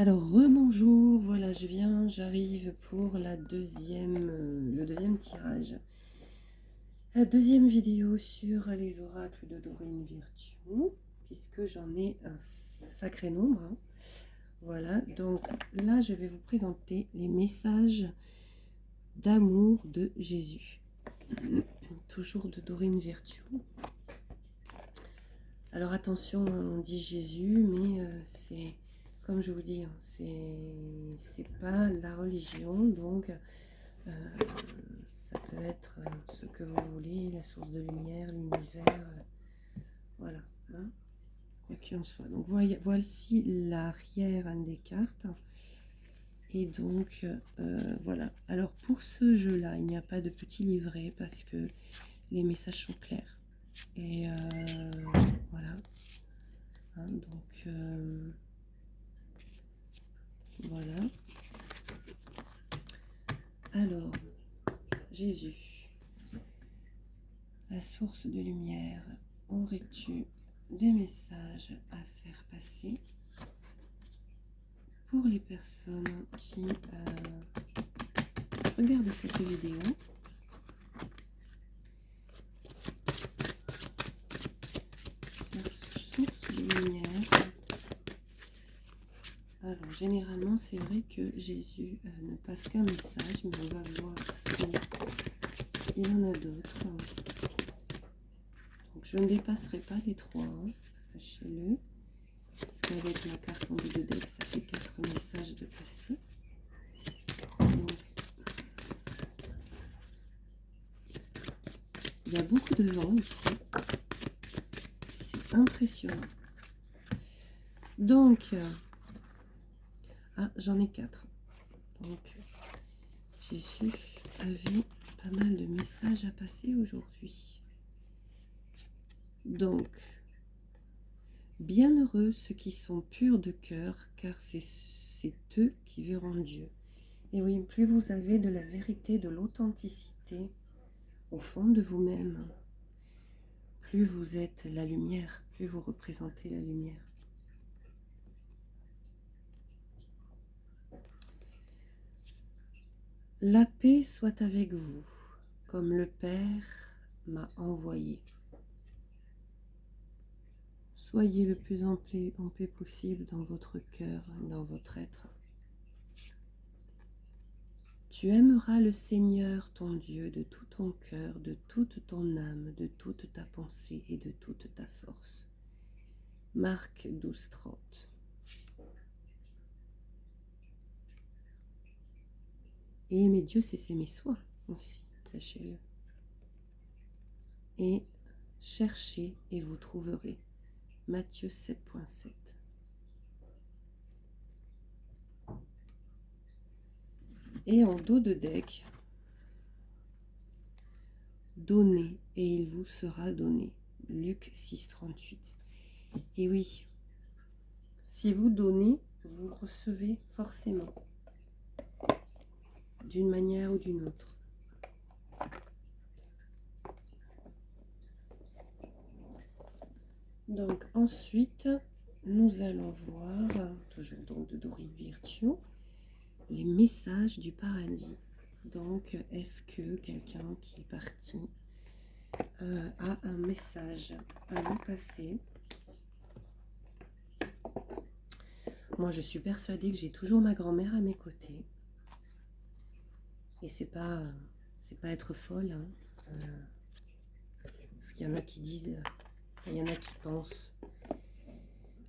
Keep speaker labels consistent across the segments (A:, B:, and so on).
A: Alors, rebonjour, voilà, j'arrive pour le deuxième tirage. La deuxième vidéo sur les oracles de Dorine Virtue, puisque j'en ai un sacré nombre, hein. Voilà, donc là, je vais vous présenter les messages d'amour de Jésus. Toujours de Dorine Virtue. Alors attention, on dit Jésus, mais c'est, comme je vous dis, hein, c'est pas la religion, donc ça peut être ce que vous voulez, la source de lumière, l'univers, voilà, hein, quoi qu'il en soit. Donc voici l'arrière des cartes. Et donc, voilà. Alors, pour ce jeu-là, il n'y a pas de petit livret parce que les messages sont clairs. Et voilà. Hein, donc, voilà. Alors, Jésus, la source de lumière, aurais-tu des messages à faire passer pour les personnes qui regardent cette vidéo? La source de lumière. Alors, généralement, c'est vrai que Jésus ne passe qu'un message, mais on va voir si il y en a d'autres. Donc, je ne dépasserai pas les 3, hein, sachez-le. Parce qu'avec la carte en bout de deck, ça fait 4 messages de passer. Donc, il y a beaucoup de vent ici. C'est impressionnant. Donc, j'en ai 4. Donc, Jésus avait pas mal de messages à passer aujourd'hui. Donc, bienheureux ceux qui sont purs de cœur, car c'est eux qui verront Dieu. Et oui, plus vous avez de la vérité, de l'authenticité au fond de vous-même, plus vous êtes la lumière, plus vous représentez la lumière. La paix soit avec vous, comme le Père m'a envoyé. Soyez le plus en paix possible dans votre cœur, dans votre être. Tu aimeras le Seigneur ton Dieu de tout ton cœur, de toute ton âme, de toute ta pensée et de toute ta force. Marc 12, 30. Et aimer Dieu, c'est s'aimer soi aussi, sachez-le. Et cherchez et vous trouverez. Matthieu 7.7. Et en dos de deck, donnez et il vous sera donné. Luc 6.38. Et oui, si vous donnez, vous recevez forcément, d'une manière ou d'une autre. Donc ensuite, nous allons voir, toujours donc de Dorine Virtue, les messages du paradis. Donc, est-ce que quelqu'un qui est parti a un message à vous passer? Moi, je suis persuadée que j'ai toujours ma grand-mère à mes côtés. Et c'est pas être folle, hein. Parce qu'il y en a qui disent, il y en a qui pensent.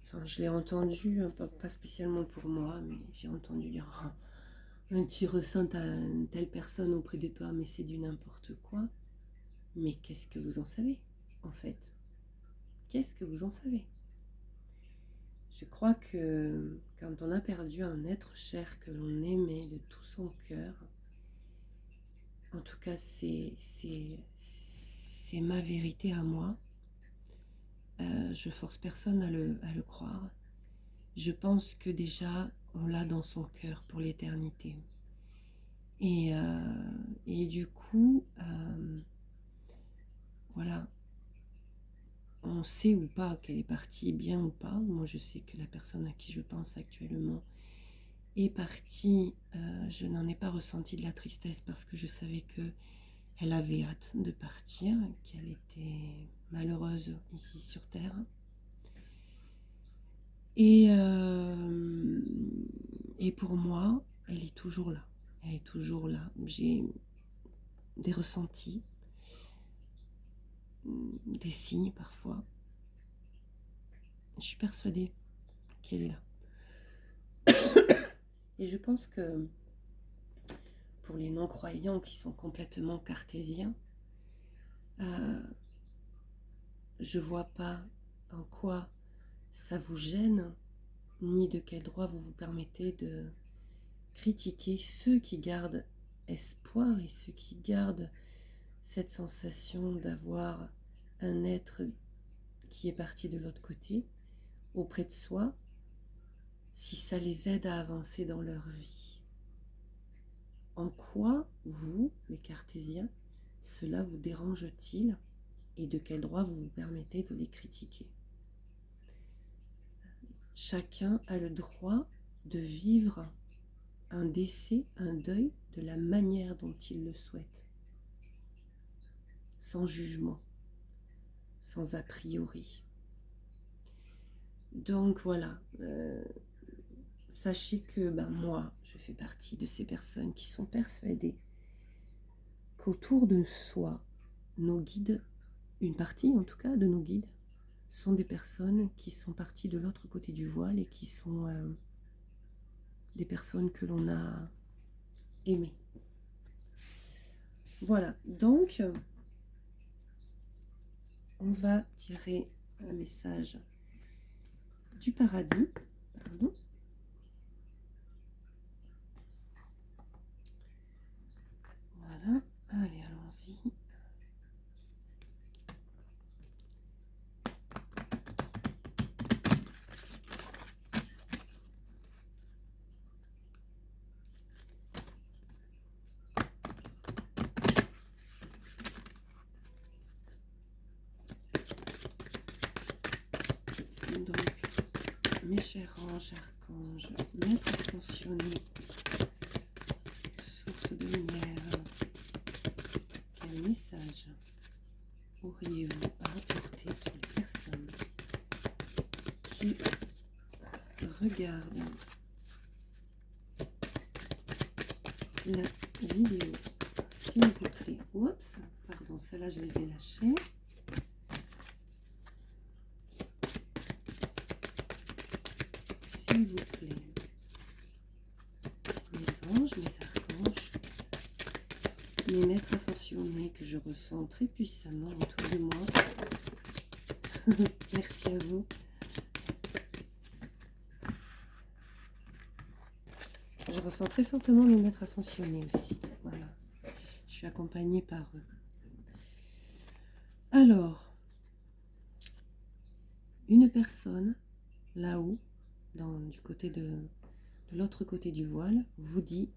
A: Enfin, je l'ai entendu, pas spécialement pour moi, mais j'ai entendu dire, tu ressens telle personne auprès de toi, mais c'est du n'importe quoi. Mais qu'est-ce que vous en savez, en fait? Qu'est-ce que vous en savez? Je crois que quand on a perdu un être cher que l'on aimait de tout son cœur, en tout cas c'est ma vérité à moi, je force personne à le croire. Je pense que déjà on l'a dans son cœur pour l'éternité. Et du coup, voilà, on sait ou pas qu'elle est partie, bien ou pas. Moi, je sais que la personne à qui je pense actuellement est partie, je n'en ai pas ressenti de la tristesse parce que je savais que elle avait hâte de partir, qu'elle était malheureuse ici sur Terre. Et pour moi, elle est toujours là. Elle est toujours là. J'ai des ressentis, des signes parfois. Je suis persuadée qu'elle est là. Et je pense que pour les non-croyants qui sont complètement cartésiens, je vois pas en quoi ça vous gêne, ni de quel droit vous vous permettez de critiquer ceux qui gardent espoir et ceux qui gardent cette sensation d'avoir un être qui est parti de l'autre côté auprès de soi, si ça les aide à avancer dans leur vie. En quoi, vous, les cartésiens, cela vous dérange-t-il et de quel droit vous vous permettez de les critiquer? Chacun a le droit de vivre un décès, un deuil, de la manière dont il le souhaite, sans jugement, sans a priori. Donc voilà, sachez que moi, je fais partie de ces personnes qui sont persuadées qu'autour de soi, nos guides, une partie en tout cas de nos guides, sont des personnes qui sont parties de l'autre côté du voile et qui sont des personnes que l'on a aimées. Voilà, donc on va tirer un message du paradis. Pardon. Voilà, allez, allons-y. Donc, mes chers anges, archanges, maîtres ascensionnés, source de lumière, quel message auriez-vous à apporter pour les personnes qui regardent la vidéo, s'il vous plaît? Oups, pardon, celle-là je les ai lâchées. S'il vous plaît, mes anges, mes archanges, mes maîtres ascensionnés que je ressens très puissamment autour de moi. Merci à vous. Je ressens très fortement mes maîtres ascensionnés aussi. Voilà. Je suis accompagnée par eux. Alors, une personne là-haut, du côté de l'autre côté du voile, vous dit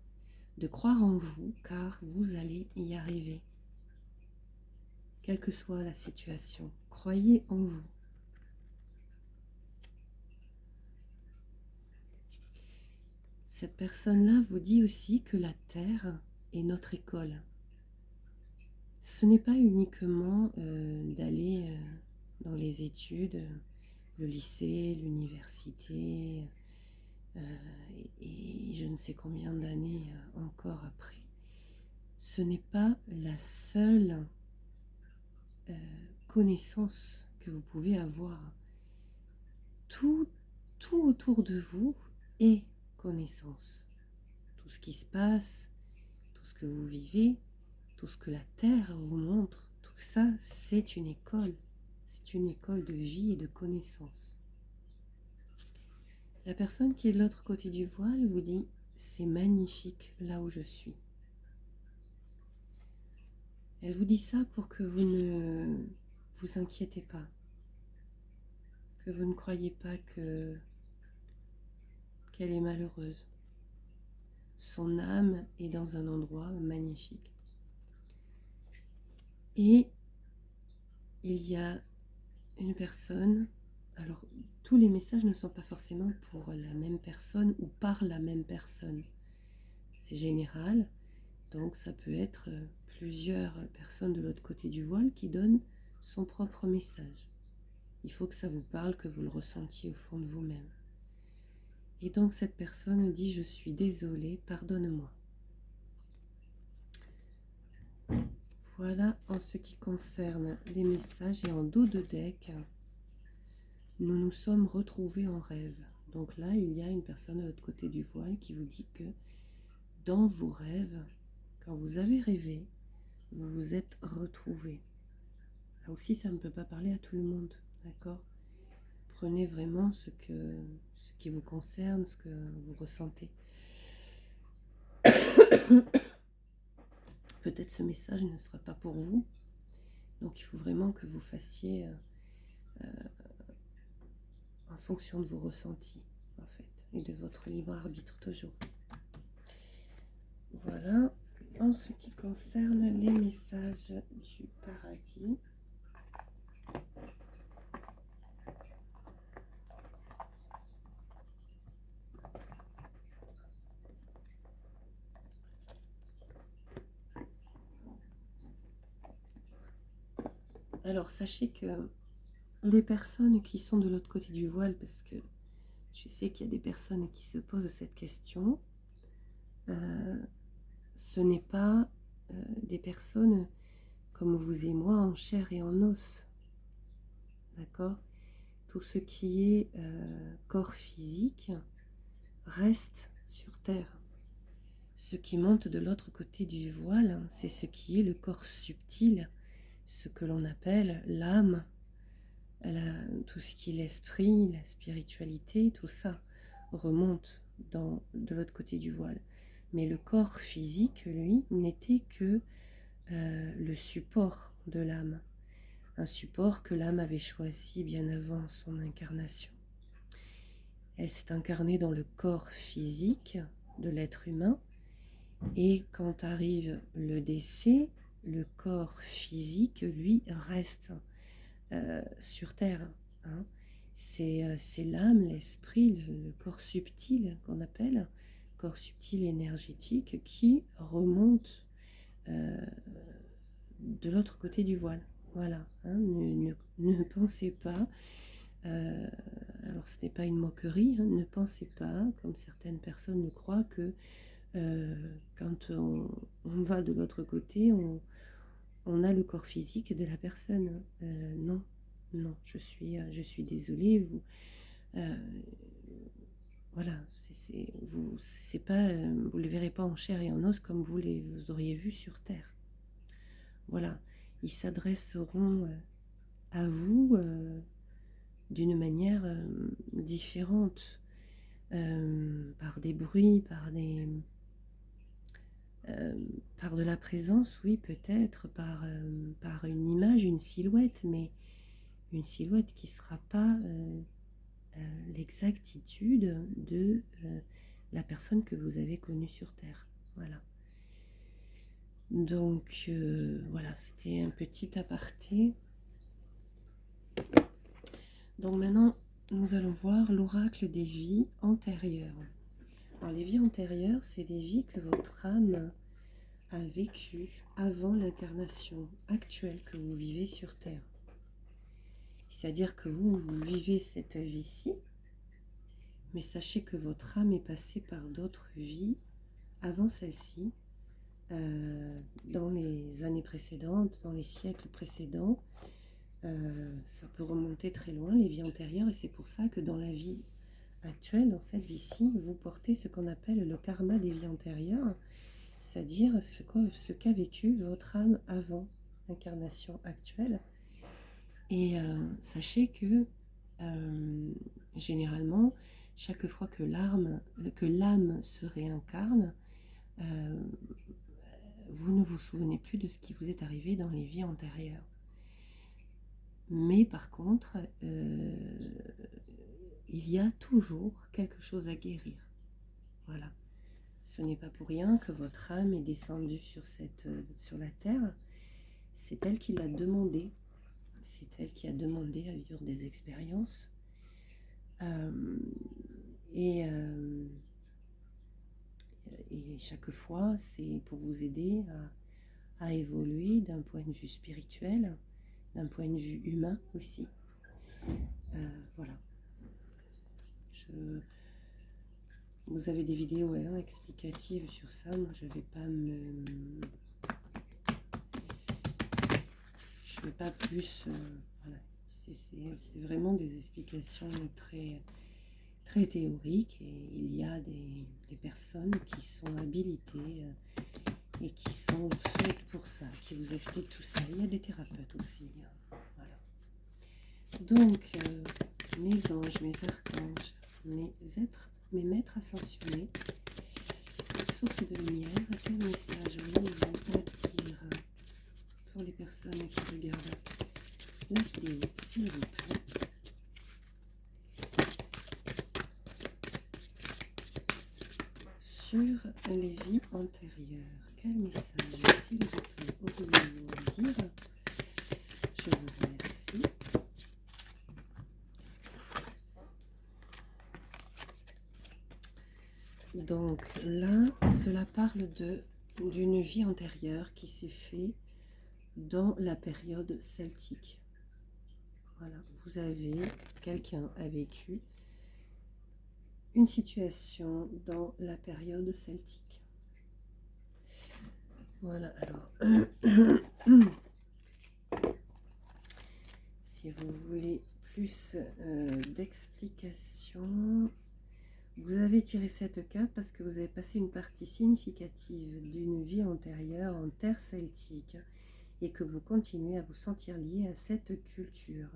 A: de croire en vous car vous allez y arriver. Quelle que soit la situation, croyez en vous. Cette personne-là vous dit aussi que la Terre est notre école. Ce n'est pas uniquement d'aller dans les études, le lycée, l'université, et je ne sais combien d'années encore après. Ce n'est pas la seule connaissance que vous pouvez avoir. Tout autour de vous est connaissance. Tout ce qui se passe, tout ce que vous vivez, tout ce que la Terre vous montre, tout ça, c'est une école. C'est une école de vie et de connaissance. La personne qui est de l'autre côté du voile vous dit « c'est magnifique là où je suis ». Elle vous dit ça pour que vous ne vous inquiétez pas, que vous ne croyez pas qu'elle est malheureuse. Son âme est dans un endroit magnifique. Et il y a une personne Alors, tous les messages ne sont pas forcément pour la même personne ou par la même personne. C'est général, donc ça peut être plusieurs personnes de l'autre côté du voile qui donnent son propre message. Il faut que ça vous parle, que vous le ressentiez au fond de vous-même. Et donc cette personne dit « Je suis désolée, pardonne-moi ». Voilà en ce qui concerne les messages. Et en dos de deck, nous nous sommes retrouvés en rêve. Donc là, il y a une personne de l'autre côté du voile qui vous dit que dans vos rêves, quand vous avez rêvé, vous vous êtes retrouvés. Là aussi, ça ne peut pas parler à tout le monde, d'accord? Prenez vraiment ce qui vous concerne, ce que vous ressentez. Peut-être ce message ne sera pas pour vous, donc il faut vraiment que vous fassiez en fonction de vos ressentis, en fait, et de votre libre arbitre toujours. Voilà, en ce qui concerne les messages du paradis. Alors, sachez que les personnes qui sont de l'autre côté du voile, parce que je sais qu'il y a des personnes qui se posent cette question, ce n'est pas des personnes comme vous et moi en chair et en os, d'accord? Tout ce qui est corps physique reste sur Terre. Ce qui monte de l'autre côté du voile, c'est ce qui est le corps subtil, ce que l'on appelle l'âme, tout ce qui est l'esprit, la spiritualité, tout ça remonte de l'autre côté du voile. Mais le corps physique, lui, n'était que le support de l'âme. Un support que l'âme avait choisi bien avant son incarnation. Elle s'est incarnée dans le corps physique de l'être humain, et quand arrive le décès, le corps physique, lui, reste sur Terre. Hein. C'est l'âme, l'esprit, le corps subtil qu'on appelle, corps subtil énergétique, qui remonte de l'autre côté du voile. Voilà, hein, ne pensez pas, alors ce n'est pas une moquerie, hein, ne pensez pas, comme certaines personnes le croient, que quand on va de l'autre côté, on a le corps physique de la personne. Non, non, je suis désolée. Voilà, c'est pas, vous le verrez pas en chair et en os comme vous auriez vu sur Terre. Voilà, ils s'adresseront à vous d'une manière différente, par des bruits, par de la présence, oui, peut-être, par une image, une silhouette, mais une silhouette qui ne sera pas l'exactitude de la personne que vous avez connue sur Terre. Voilà. Donc, voilà, c'était un petit aparté. Donc maintenant, nous allons voir l'oracle des vies antérieures. Alors, les vies antérieures, c'est des vies que votre âme a vécues avant l'incarnation actuelle que vous vivez sur Terre. C'est-à-dire que vous vivez cette vie-ci, mais sachez que votre âme est passée par d'autres vies avant celle-ci, dans les années précédentes, dans les siècles précédents. Ça peut remonter très loin, les vies antérieures, et c'est pour ça que dans la vie actuelle, dans cette vie-ci, vous portez ce qu'on appelle le karma des vies antérieures, c'est-à-dire ce qu'a vécu votre âme avant l'incarnation actuelle. Et sachez que généralement, chaque fois que l'âme se réincarne, vous ne vous souvenez plus de ce qui vous est arrivé dans les vies antérieures. Mais par contre, il y a toujours quelque chose à guérir. Voilà. Ce n'est pas pour rien que votre âme est descendue sur la terre. C'est elle qui l'a demandé. C'est elle qui a demandé à vivre des expériences. Et, et chaque fois, c'est pour vous aider à évoluer d'un point de vue spirituel, d'un point de vue humain aussi. Voilà. Vous avez des vidéos explicatives sur ça. Moi, je vais pas plus. Voilà. C'est vraiment des explications très, très théoriques. Et il y a des personnes qui sont habilitées et qui sont faites pour ça, qui vous expliquent tout ça. Il y a des thérapeutes aussi. Voilà. Donc, mes anges, mes archanges, mes êtres, mes maîtres ascensionnés, source de lumière, quel message voulez-vous dire pour les personnes qui regardent la vidéo, s'il vous plaît? Sur les vies antérieures, quel message, s'il vous plaît, voulez-vous dire? Je vous remercie. Donc là, cela parle d'une vie antérieure qui s'est faite dans la période celtique. Voilà, vous avez, quelqu'un a vécu une situation dans la période celtique. Voilà, alors, si vous voulez plus d'explications, vous avez tiré cette carte parce que vous avez passé une partie significative d'une vie antérieure en terre celtique et que vous continuez à vous sentir lié à cette culture.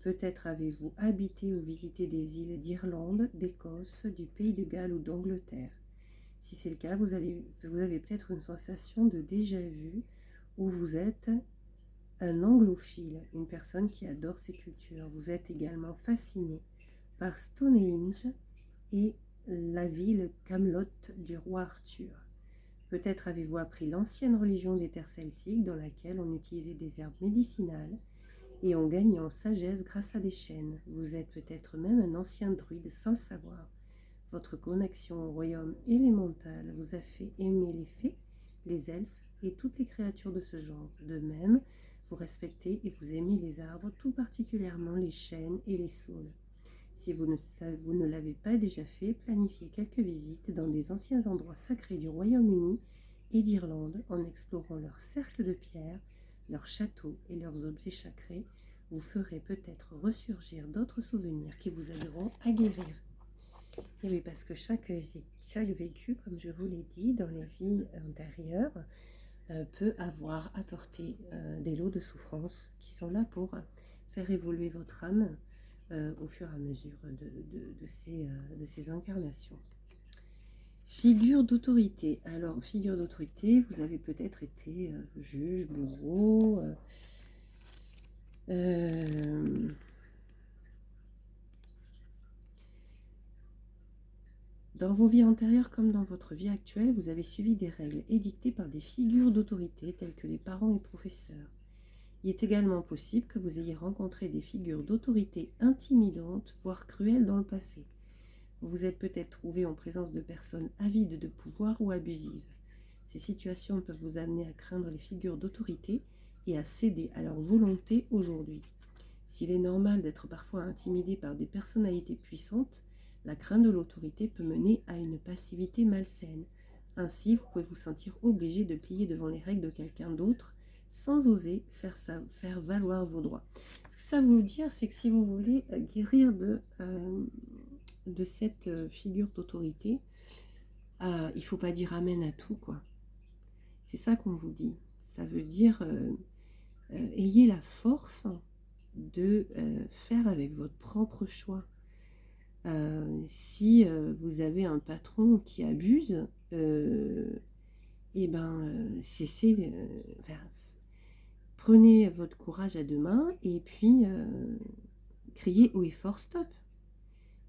A: Peut-être avez-vous habité ou visité des îles d'Irlande, d'Écosse, du Pays de Galles ou d'Angleterre. Si c'est le cas, vous avez peut-être une sensation de déjà-vu où vous êtes un anglophile, une personne qui adore ces cultures. Vous êtes également fasciné par Stonehenge et la ville Camelot du roi Arthur. Peut-être avez-vous appris l'ancienne religion des terres celtiques dans laquelle on utilisait des herbes médicinales et on gagne en sagesse grâce à des chaînes. Vous êtes peut-être même un ancien druide sans le savoir. Votre connexion au royaume élémental vous a fait aimer les fées, les elfes et toutes les créatures de ce genre. De même, vous respectez et vous aimez les arbres, tout particulièrement les chênes et les saules. Si vous ne l'avez pas déjà fait, planifiez quelques visites dans des anciens endroits sacrés du Royaume-Uni et d'Irlande en explorant leurs cercles de pierre, leurs châteaux et leurs objets sacrés. Vous ferez peut-être ressurgir d'autres souvenirs qui vous aideront à guérir. Et oui, parce que chaque vécu, comme je vous l'ai dit, dans les vies antérieures, peut avoir apporté des lots de souffrance qui sont là pour faire évoluer votre âme au fur et à mesure de ces incarnations. Figure d'autorité. Alors, figure d'autorité, vous avez peut-être été juge, bourreau, dans vos vies antérieures comme dans votre vie actuelle, vous avez suivi des règles édictées par des figures d'autorité telles que les parents et professeurs. Il est également possible que vous ayez rencontré des figures d'autorité intimidantes, voire cruelles dans le passé. Vous vous êtes peut-être trouvé en présence de personnes avides de pouvoir ou abusives. Ces situations peuvent vous amener à craindre les figures d'autorité et à céder à leur volonté aujourd'hui. S'il est normal d'être parfois intimidé par des personnalités puissantes, la crainte de l'autorité peut mener à une passivité malsaine. Ainsi, vous pouvez vous sentir obligé de plier devant les règles de quelqu'un d'autre sans oser faire valoir vos droits. Ce que ça veut dire, c'est que si vous voulez guérir de cette figure d'autorité, il ne faut pas dire amen à tout, quoi. C'est ça qu'on vous dit. Ça veut dire ayez la force de faire avec votre propre choix. Si vous avez un patron qui abuse, cessez, prenez votre courage à deux mains et puis criez haut et fort stop.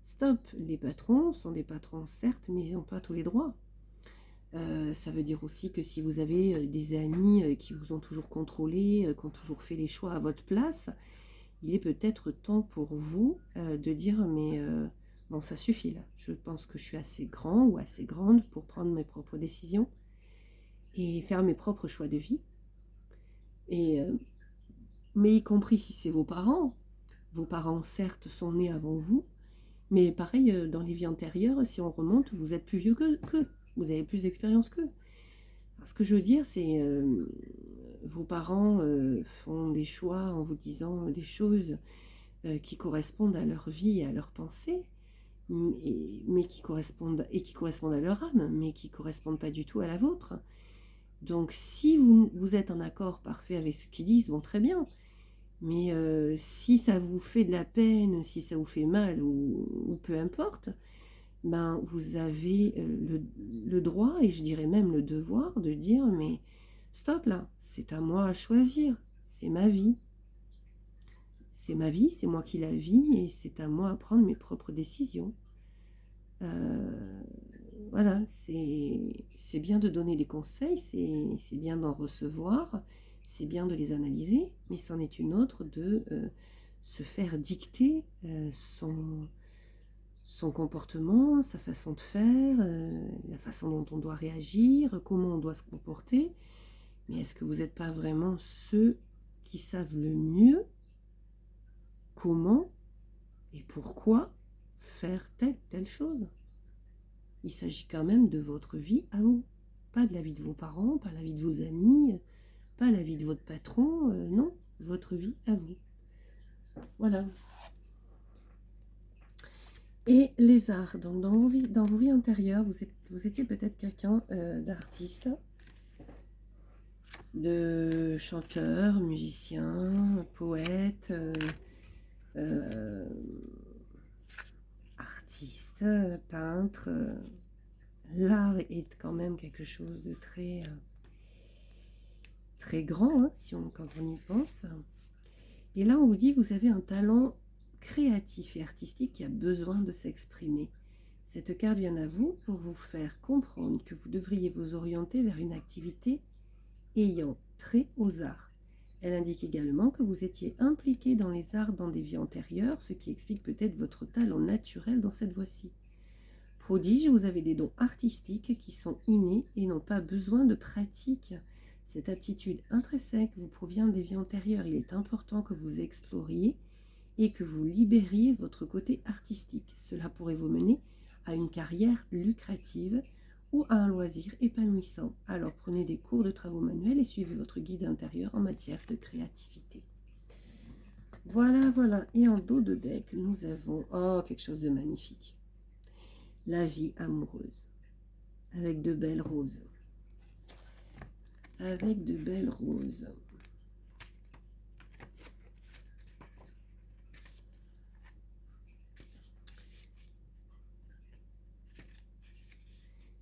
A: Stop. Les patrons sont des patrons certes, mais ils n'ont pas tous les droits. Ça veut dire aussi que si vous avez des amis qui vous ont toujours contrôlé, qui ont toujours fait les choix à votre place, il est peut-être temps pour vous de dire, mais bon, ça suffit là. Je pense que je suis assez grand ou assez grande pour prendre mes propres décisions et faire mes propres choix de vie. Et, mais y compris si c'est vos parents. Vos parents, certes, sont nés avant vous, mais pareil, dans les vies antérieures, si on remonte, vous êtes plus vieux qu'eux. Vous avez plus d'expérience qu'eux. Ce que je veux dire, c'est vos parents font des choix en vous disant des choses qui correspondent à leur vie et à leurs pensées, mais qui correspondent à leur âme, mais qui ne correspondent pas du tout à la vôtre. Donc si vous êtes en accord parfait avec ce qu'ils disent, bon, très bien. Mais si ça vous fait de la peine, si ça vous fait mal ou peu importe, ben, vous avez le droit, et je dirais même le devoir, de dire, mais stop là, c'est à moi à choisir, c'est ma vie. C'est ma vie, c'est moi qui la vis, et c'est à moi à prendre mes propres décisions. Voilà, c'est bien de donner des conseils, c'est bien d'en recevoir, c'est bien de les analyser, mais c'en est une autre de se faire dicter son comportement, sa façon de faire, la façon dont on doit réagir, comment on doit se comporter. Mais est-ce que vous n'êtes pas vraiment ceux qui savent le mieux comment et pourquoi faire telle chose? Il s'agit quand même de votre vie à vous, pas de la vie de vos parents, pas la vie de vos amis, pas la vie de votre patron, non, votre vie à vous. Voilà. Et les arts, donc dans vos vies antérieures, vous étiez peut-être quelqu'un d'artiste, de chanteur, musicien, poète, artiste, peintre. L'art est quand même quelque chose de très, très grand, hein, quand on y pense. Et là, on vous dit, vous avez un talent créatif et artistique qui a besoin de s'exprimer. Cette carte vient à vous pour vous faire comprendre que vous devriez vous orienter vers une activité ayant trait aux arts. Elle indique également que vous étiez impliqué dans les arts dans des vies antérieures, ce qui explique peut-être votre talent naturel dans cette voie-ci. Prodige, vous avez des dons artistiques qui sont innés et n'ont pas besoin de pratique. Cette aptitude intrinsèque vous provient des vies antérieures. Il est important que vous exploriez et que vous libériez votre côté artistique. Cela pourrait vous mener à une carrière lucrative ou à un loisir épanouissant. Alors prenez des cours de travaux manuels et suivez votre guide intérieur en matière de créativité. Voilà, voilà. Et en dos de deck, nous avons quelque chose de magnifique. La vie amoureuse. Avec de belles roses. Avec de belles roses.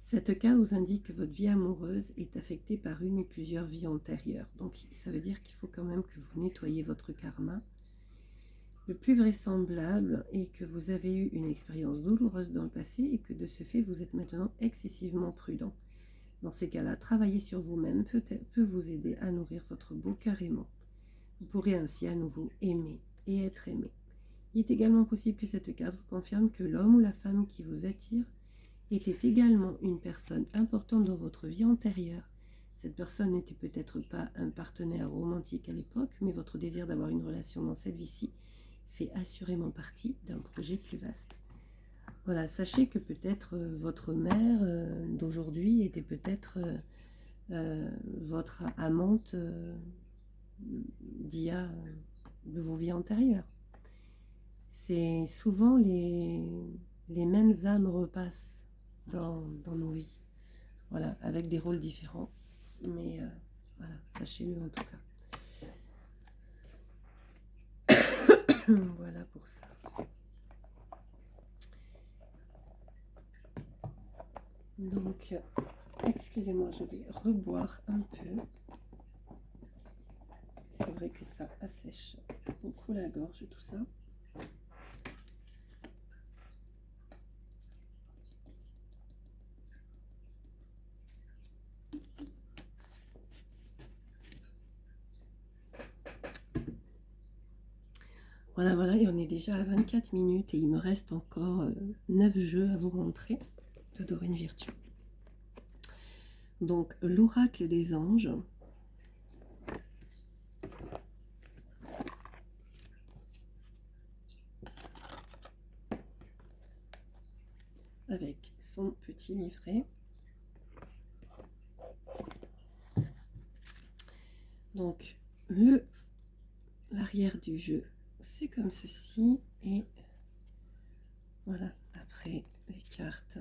A: Cette carte vous indique que votre vie amoureuse est affectée par une ou plusieurs vies antérieures. Donc ça veut dire qu'il faut quand même que vous nettoyiez votre karma. Le plus vraisemblable est que vous avez eu une expérience douloureuse dans le passé et que de ce fait vous êtes maintenant excessivement prudent. Dans ces cas-là, travailler sur vous-même peut vous aider à nourrir votre beau cœur aimant. Vous pourrez ainsi à nouveau aimer et être aimé. Il est également possible que cette carte vous confirme que l'homme ou la femme qui vous attire était également une personne importante dans votre vie antérieure. Cette personne n'était peut-être pas un partenaire romantique à l'époque, mais votre désir d'avoir une relation dans cette vie-ci fait assurément partie d'un projet plus vaste. Voilà, sachez que peut-être votre mère d'aujourd'hui était peut-être votre amante de vos vies antérieures. C'est souvent les mêmes âmes repassent dans nos vies. Voilà, avec des rôles différents. Mais voilà, sachez-le en tout cas. Voilà pour ça. Donc, excusez-moi, je vais reboire un peu. C'est vrai que ça assèche beaucoup la gorge, tout ça. Voilà, voilà, et on est déjà à 24 minutes et il me reste encore 9 jeux à vous montrer de Dorine Virtue. Donc, l'oracle des anges. Avec son petit livret. Donc, l'arrière du jeu, c'est comme ceci. Et voilà, après les cartes.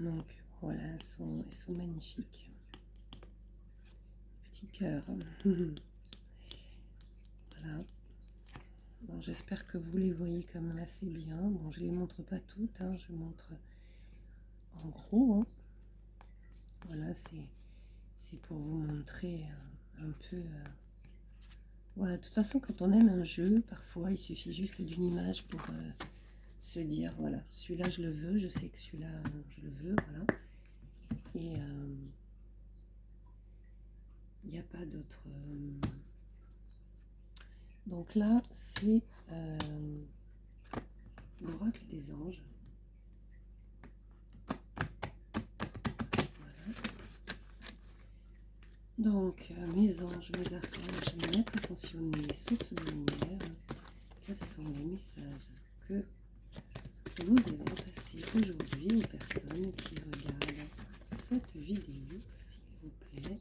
A: Donc, voilà, elles sont magnifiques. Petit cœur. Voilà. Bon, j'espère que vous les voyez quand même assez bien. Bon, je ne les montre pas toutes, hein, je montre en gros. Hein. Voilà, c'est pour vous montrer un peu... Voilà, de toute façon, quand on aime un jeu, parfois, il suffit juste d'une image pour se dire, voilà, celui-là, je le veux, je sais que celui-là, je le veux, voilà. Et il n'y a pas d'autre... Donc là, c'est l'oracle des anges. Voilà. Donc, mes anges, mes archanges, mes maîtres ascensionnés, sources de lumière, quels sont les messages que vous allez passer aujourd'hui aux personnes qui regardent cette vidéo, s'il vous plaît.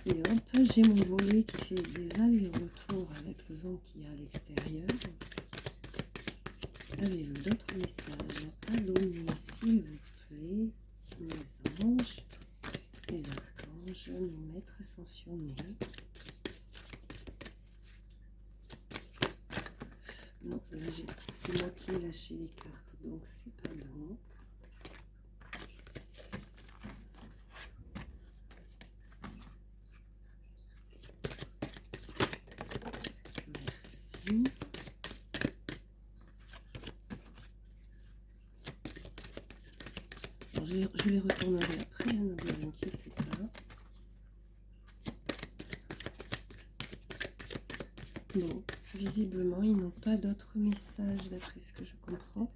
A: Et hop, j'ai mon volet qui fait des allers-retours avec le vent qu'il y a à l'extérieur. Avez-vous d'autres messages à donner, s'il vous plaît, mes anges, mes archanges, mes maîtres ascensionnés? Non, là c'est moi qui ai lâché les cartes, donc c'est pas bon. Merci. Alors, je les retournerai après, hein, ne vous inquiétez pas. Donc, visiblement, ils n'ont pas d'autres messages d'après ce que je comprends.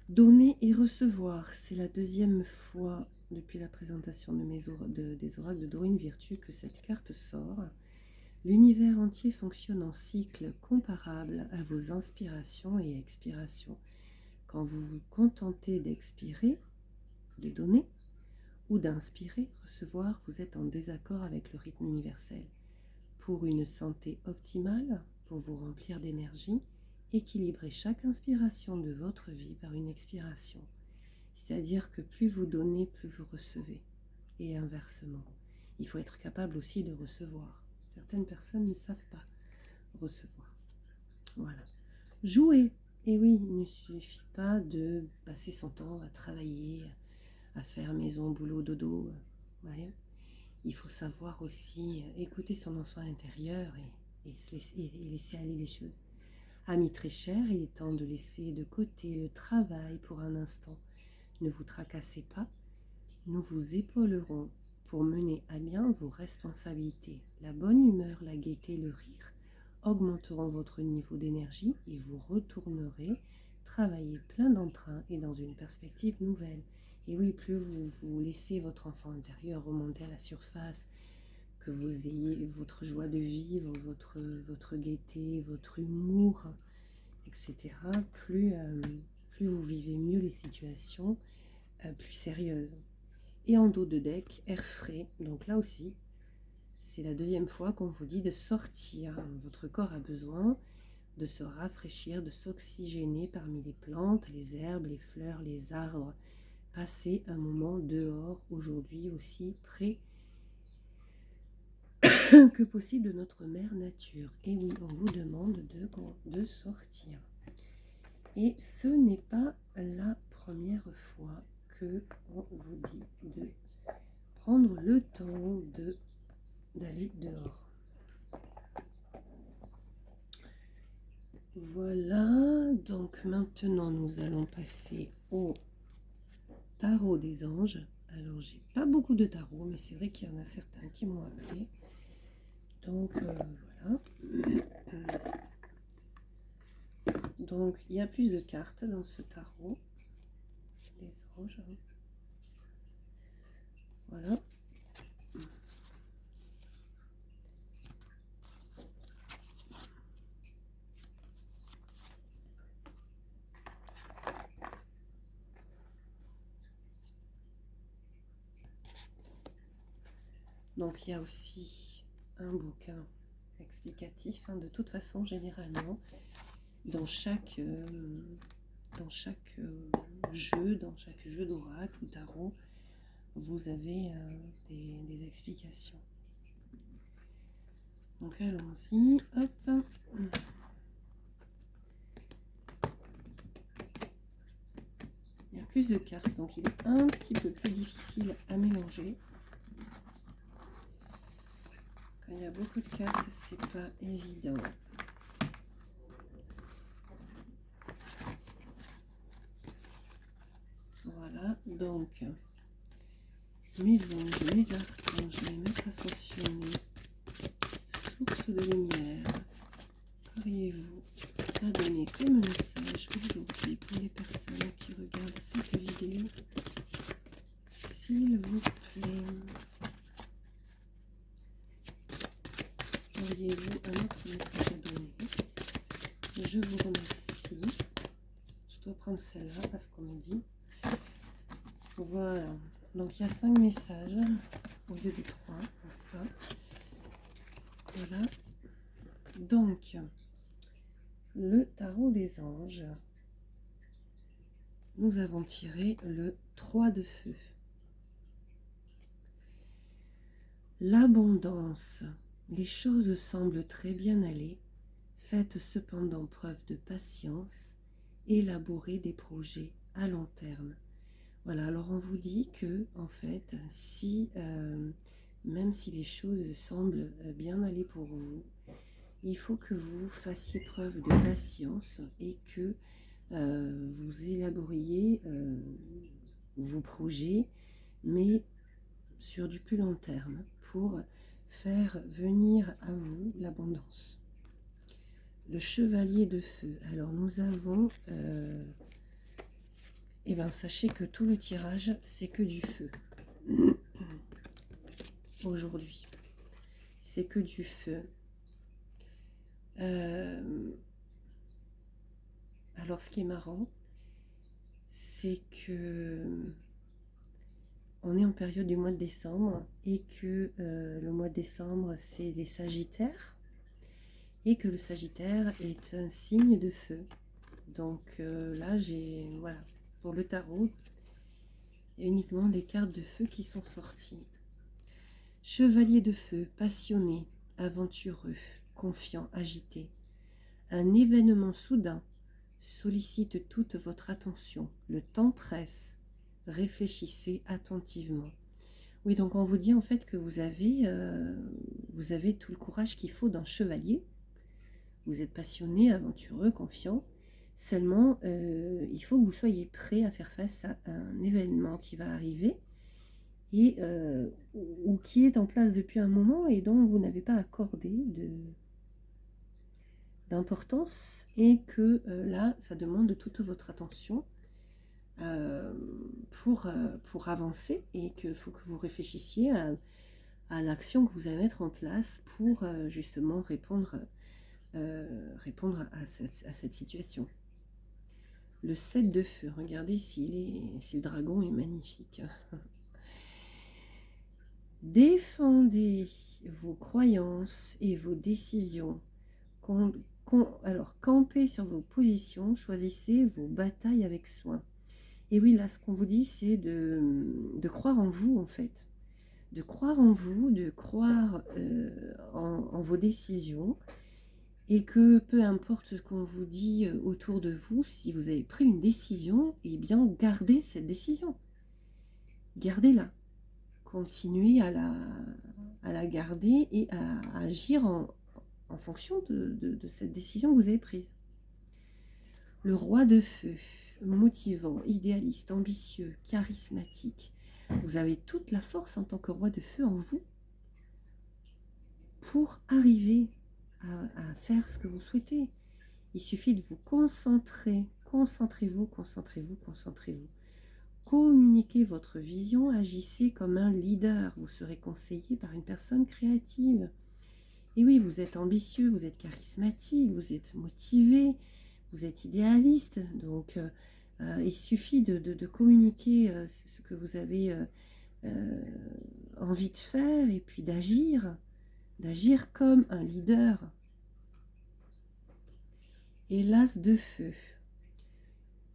A: Donner et recevoir, c'est la deuxième fois depuis la présentation de des oracles de Dorine Virtue que cette carte sort. L'univers entier fonctionne en cycle comparable à vos inspirations et expirations. Quand vous vous contentez d'expirer, de donner, ou d'inspirer, recevoir, vous êtes en désaccord avec le rythme universel. Pour une santé optimale, pour vous remplir d'énergie, équilibrez chaque inspiration de votre vie par une expiration. C'est-à-dire que plus vous donnez, plus vous recevez. Et inversement. Il faut être capable aussi de recevoir. Certaines personnes ne savent pas recevoir. Voilà. Jouer. Et oui, il ne suffit pas de passer son temps à travailler, à faire maison, boulot, dodo. Ouais. Il faut savoir aussi écouter son enfant intérieur et laisser aller les choses. Amis très chers, il est temps de laisser de côté le travail pour un instant. Ne vous tracassez pas, nous vous épaulerons pour mener à bien vos responsabilités. La bonne humeur, la gaieté, le rire augmenteront votre niveau d'énergie et vous retournerez travailler plein d'entrain et dans une perspective nouvelle. Et oui, plus vous laissez votre enfant intérieur remonter à la surface, que vous ayez votre joie de vivre, votre gaieté, votre humour, etc., plus vous vivez mieux les situations plus sérieuses. Et en dos de deck, air frais. Donc là aussi, c'est la deuxième fois qu'on vous dit de sortir. Votre corps a besoin de se rafraîchir, de s'oxygéner parmi les plantes, les herbes, les fleurs, les arbres. Passez un moment dehors aujourd'hui aussi près que possible de notre mère nature. Et oui, on vous demande de sortir. Et ce n'est pas la première fois que on vous dit de prendre le temps d'aller dehors. Voilà, donc maintenant nous allons passer au tarot des anges. Alors j'ai pas beaucoup de tarots, mais c'est vrai qu'il y en a certains qui m'ont appelé. Donc voilà, Voilà. Donc, il y a plus de cartes dans ce tarot. Les anges. Voilà. Donc, il y a aussi un bouquin explicatif. Hein, de toute façon, généralement, dans chaque jeu d'oracle ou tarot, vous avez des explications. Donc allons-y, hop. Il y a plus de cartes, donc il est un petit peu plus difficile à mélanger. Quand il y a beaucoup de cartes, c'est pas évident. Voilà, donc mes anges, mes archanges, mes maîtres ascensionnés, source de lumière, qu'auriez-vous à donner comme message aujourd'hui pour les personnes qui regardent cette vidéo, s'il vous plaît? Auriez-vous un autre message à donner? Je vous remercie. Je dois prendre celle-là parce qu'on me dit. Voilà. Donc il y a 5 messages au lieu de 3, n'est-ce pas? Voilà. Donc, le tarot des anges. Nous avons tiré le 3 de feu. L'abondance. Les choses semblent très bien aller. Faites cependant preuve de patience. Élaborez des projets à long terme. Voilà, alors on vous dit que, en fait, si, même si les choses semblent bien aller pour vous, il faut que vous fassiez preuve de patience et que vous élaboriez vos projets, mais sur du plus long terme, pour faire venir à vous l'abondance. Le chevalier de feu. Alors nous avons... eh bien, sachez que tout le tirage, c'est que du feu. Aujourd'hui. C'est que du feu. Alors, ce qui est marrant, c'est que on est en période du mois de décembre et que le mois de décembre, c'est les Sagittaires et que le Sagittaire est un signe de feu. Donc là, j'ai, voilà, pour le tarot, il y a uniquement des cartes de feu qui sont sorties. Chevalier de feu, passionné, aventureux, confiant, agité. Un événement soudain sollicite toute votre attention. Le temps presse. Réfléchissez attentivement. Oui, donc on vous dit en fait que vous avez tout le courage qu'il faut d'un chevalier. Vous êtes passionné, aventureux, confiant. Seulement, il faut que vous soyez prêt à faire face à un événement qui va arriver et ou qui est en place depuis un moment et dont vous n'avez pas accordé d'importance et que là, ça demande toute votre attention pour avancer et qu'il faut que vous réfléchissiez à l'action que vous allez mettre en place pour justement répondre à cette situation. Le 7 de feu, regardez si le dragon est magnifique. Défendez vos croyances et vos décisions. Alors, campez sur vos positions, choisissez vos batailles avec soin. Et oui, là, ce qu'on vous dit, c'est de croire en vous, en fait. De croire en vous, de croire en vos décisions. Et que peu importe ce qu'on vous dit autour de vous, si vous avez pris une décision, eh bien, gardez cette décision. Gardez-la. Continuez à la garder et à agir en fonction de cette décision que vous avez prise. Le roi de feu, motivant, idéaliste, ambitieux, charismatique. Vous avez toute la force en tant que roi de feu en vous pour arriver à faire ce que vous souhaitez. Il suffit de vous concentrer. Concentrez-vous, concentrez-vous, concentrez-vous. Communiquez votre vision, agissez comme un leader. Vous serez conseillé par une personne créative. Et oui, vous êtes ambitieux, vous êtes charismatique, vous êtes motivé, vous êtes idéaliste. Donc, il suffit de communiquer ce que vous avez envie de faire et puis d'agir comme un leader. Et l'as de feu.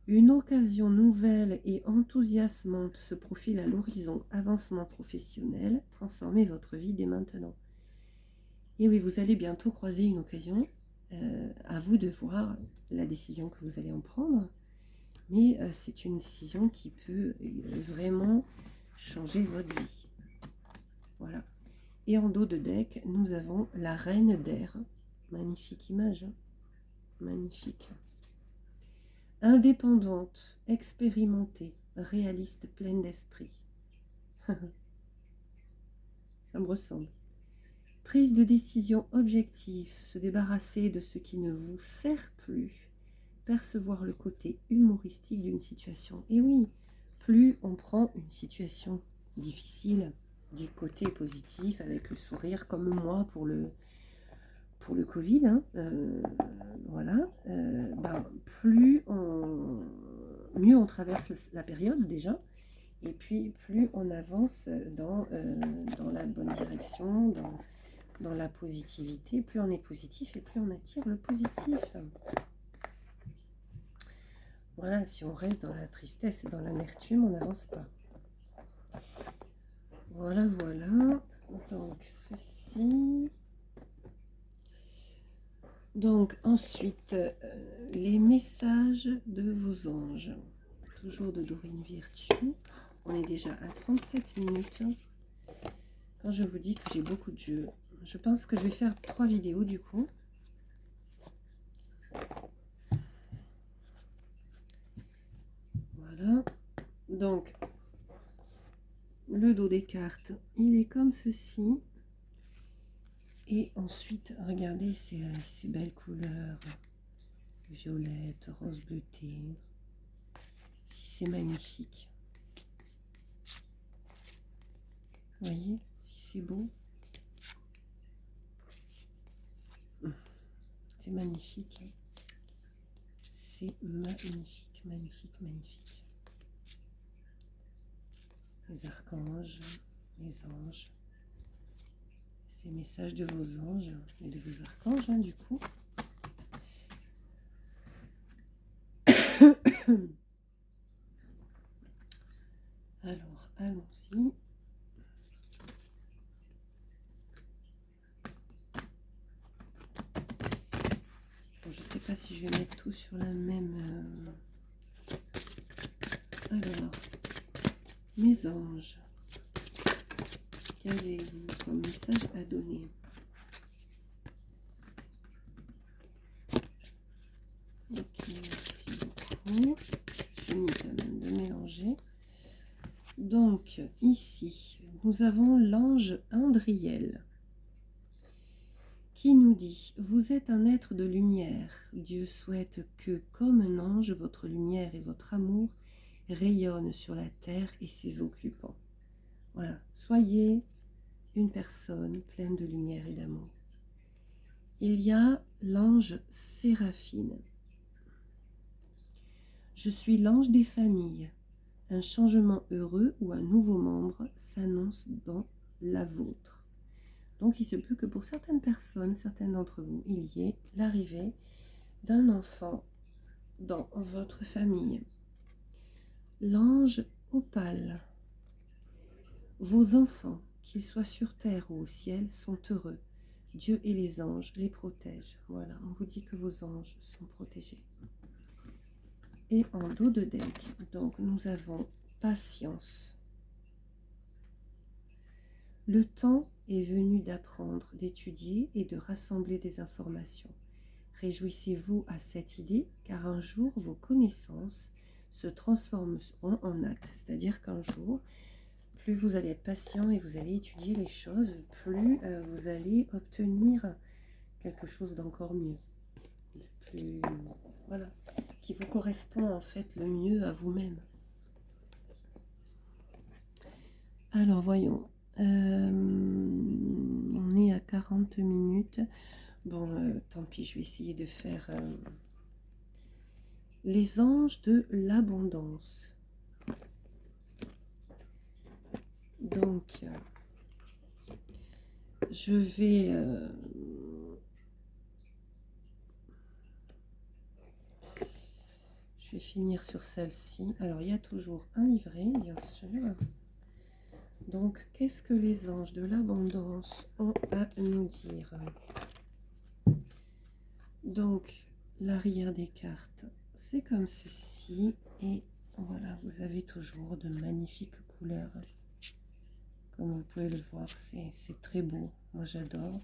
A: Une occasion nouvelle et enthousiasmante se profile à l'horizon. Avancement professionnel, transformez votre vie dès maintenant. Et oui, vous allez bientôt croiser une occasion. À vous de voir la décision que vous allez en prendre. Mais c'est une décision qui peut vraiment changer votre vie. Voilà. Et en dos de deck, nous avons la reine d'air. Magnifique image. Hein, magnifique. Indépendante, expérimentée, réaliste, pleine d'esprit. Ça me ressemble. Prise de décision objective, se débarrasser de ce qui ne vous sert plus, percevoir le côté humoristique d'une situation. Et oui, plus on prend une situation difficile du côté positif, avec le sourire, comme moi pour le Covid, hein, voilà, mieux on traverse la période déjà, et puis plus on avance dans la bonne direction, dans la positivité. Plus on est positif et plus on attire le positif. Voilà, si on reste dans la tristesse et dans l'amertume, on n'avance pas. Voilà, voilà. Donc, ceci. Donc, ensuite, les messages de vos anges. Toujours de Dorine Virtue. On est déjà à 37 minutes. Quand je vous dis que j'ai beaucoup de jeux, je pense que je vais faire 3 vidéos du coup. Voilà. Donc, le dos des cartes, il est comme ceci. Et ensuite, regardez ces belles couleurs. Violette, rose bleutée. Si c'est magnifique. Vous voyez, si c'est beau. C'est magnifique. C'est magnifique, magnifique, magnifique. Les archanges, les anges. Ces messages de vos anges et de vos archanges, hein, du coup. Alors, allons-y. Bon, je ne sais pas si je vais mettre tout sur la même... Alors, mes anges, qu'avez-vous comme message à donner? Ok, merci beaucoup. Je finis quand même de mélanger. Donc, ici, nous avons l'ange Indriel qui nous dit: vous êtes un être de lumière. Dieu souhaite que, comme un ange, votre lumière et votre amour rayonnent sur la terre et ses occupants. Voilà, soyez une personne pleine de lumière et d'amour. Il y a l'ange Séraphine. Je suis l'ange des familles. Un changement heureux ou un nouveau membre s'annonce dans la vôtre. Donc il se peut que pour certaines personnes, certaines d'entre vous, il y ait l'arrivée d'un enfant dans votre famille. L'ange opale. Vos enfants, qu'ils soient sur terre ou au ciel, sont heureux. Dieu et les anges les protègent. Voilà, on vous dit que vos anges sont protégés. Et en dos de deck, donc nous avons patience. Le temps est venu d'apprendre, d'étudier et de rassembler des informations. Réjouissez-vous à cette idée, car un jour vos connaissances se transformeront en actes. C'est-à-dire qu'un jour, plus vous allez être patient et vous allez étudier les choses, plus vous allez obtenir quelque chose d'encore mieux, de plus, voilà, qui vous correspond en fait le mieux à vous-même. Alors voyons, on est à 40 minutes. Bon, tant pis, je vais essayer de faire les anges de l'abondance. Donc, je vais finir sur celle-ci. Alors, il y a toujours un livret, bien sûr. Donc, qu'est-ce que les anges de l'abondance ont à nous dire? Donc, l'arrière des cartes, c'est comme ceci. Et voilà, vous avez toujours de magnifiques couleurs. Comme vous pouvez le voir, c'est très beau. Moi, j'adore.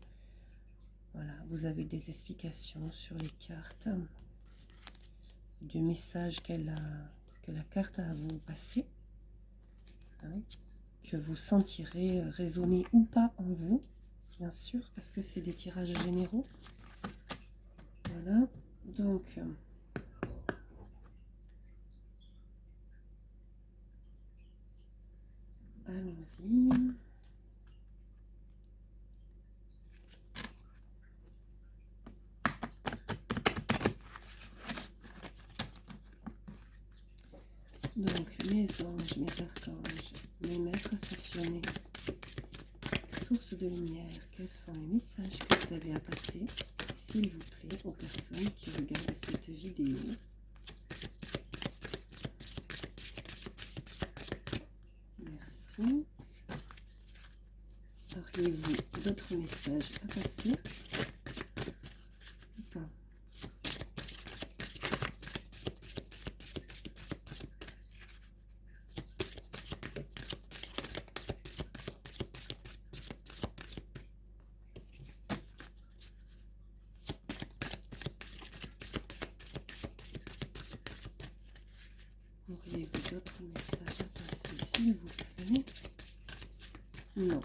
A: Voilà, vous avez des explications sur les cartes, du message que la carte a à vous passer, hein, que vous sentirez résonner ou pas en vous, bien sûr, parce que c'est des tirages généraux. Voilà, donc allons-y. Donc, mes anges, mes archanges, mes maîtres ascensionnés, source de lumière, quels sont les messages que vous avez à passer, s'il vous plaît, aux personnes qui regardent cette vidéo? Merci. Auriez-vous d'autres messages à passer? Enfin, auriez-vous d'autres messages à passer, s'il vous plaît? Non.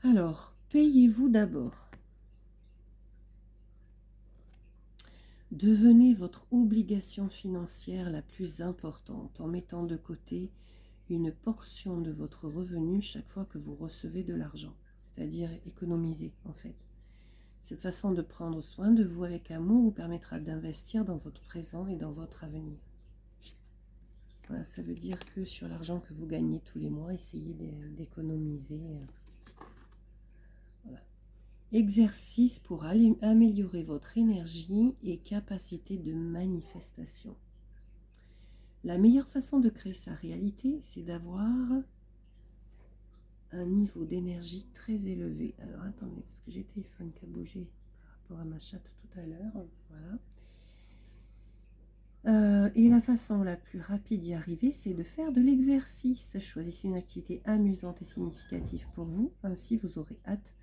A: Alors, payez-vous d'abord. Devenez votre obligation financière la plus importante en mettant de côté une portion de votre revenu chaque fois que vous recevez de l'argent, c'est-à-dire économiser en fait. Cette façon de prendre soin de vous avec amour vous permettra d'investir dans votre présent et dans votre avenir. Voilà, ça veut dire que sur l'argent que vous gagnez tous les mois, essayez d'économiser. Voilà. Exercice pour améliorer votre énergie et capacité de manifestation. La meilleure façon de créer sa réalité, c'est d'avoir un niveau d'énergie très élevé. Alors attendez, parce que j'ai le téléphone qui a bougé par rapport à ma chatte tout à l'heure. Voilà. Et la façon la plus rapide d'y arriver, c'est de faire de l'exercice. Choisissez une activité amusante et significative pour vous. Ainsi, vous aurez hâte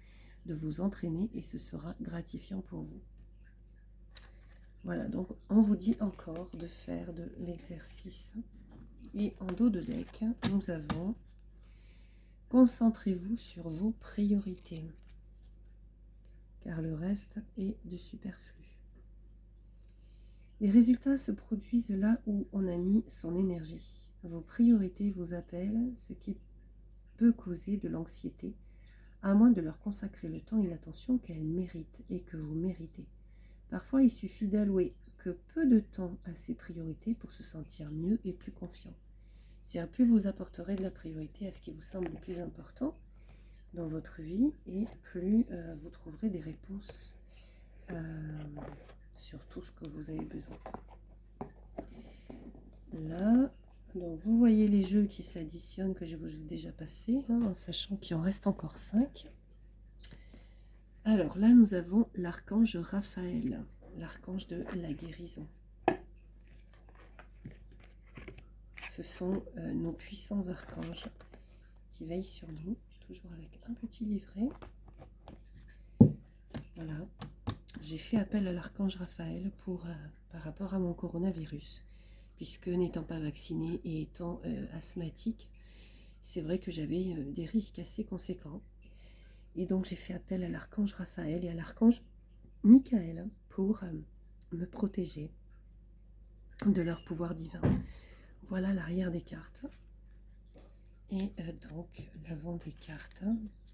A: de vous entraîner et ce sera gratifiant pour vous. Voilà, donc on vous dit encore de faire de l'exercice. Et en dos de deck, nous avons « Concentrez-vous sur vos priorités, car le reste est de superflu. » Les résultats se produisent là où on a mis son énergie. Vos priorités vous appellent, ce qui peut causer de l'anxiété, à moins de leur consacrer le temps et l'attention qu'elles méritent et que vous méritez. Parfois, il suffit d'allouer que peu de temps à ces priorités pour se sentir mieux et plus confiant. C'est-à-dire, plus vous apporterez de la priorité à ce qui vous semble le plus important dans votre vie, et plus vous trouverez des réponses sur tout ce que vous avez besoin. Là, donc vous voyez les jeux qui s'additionnent que je vous ai déjà passés, hein, en sachant qu'il en reste encore 5. Alors là, nous avons l'archange Raphaël, l'archange de la guérison. Ce sont nos puissants archanges qui veillent sur nous, toujours avec un petit livret. Voilà, j'ai fait appel à l'archange Raphaël par rapport à mon coronavirus, puisque n'étant pas vaccinée et étant asthmatique, c'est vrai que j'avais des risques assez conséquents. Et donc j'ai fait appel à l'archange Raphaël et à l'archange Michael pour me protéger de leur pouvoir divin. Voilà l'arrière des cartes. Et donc l'avant des cartes.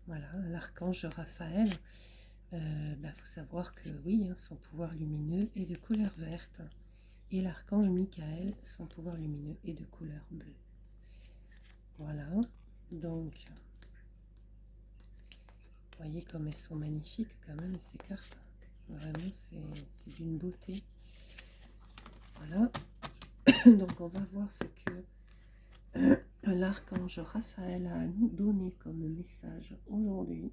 A: Voilà, l'archange Raphaël. Faut savoir que oui, son pouvoir lumineux est de couleur verte. Et l'archange Michael, son pouvoir lumineux est de couleur bleue. Voilà, donc, vous voyez comme elles sont magnifiques quand même, ces cartes. Vraiment, c'est d'une beauté. Voilà, donc on va voir ce que l'archange Raphaël a à nous donner comme message aujourd'hui.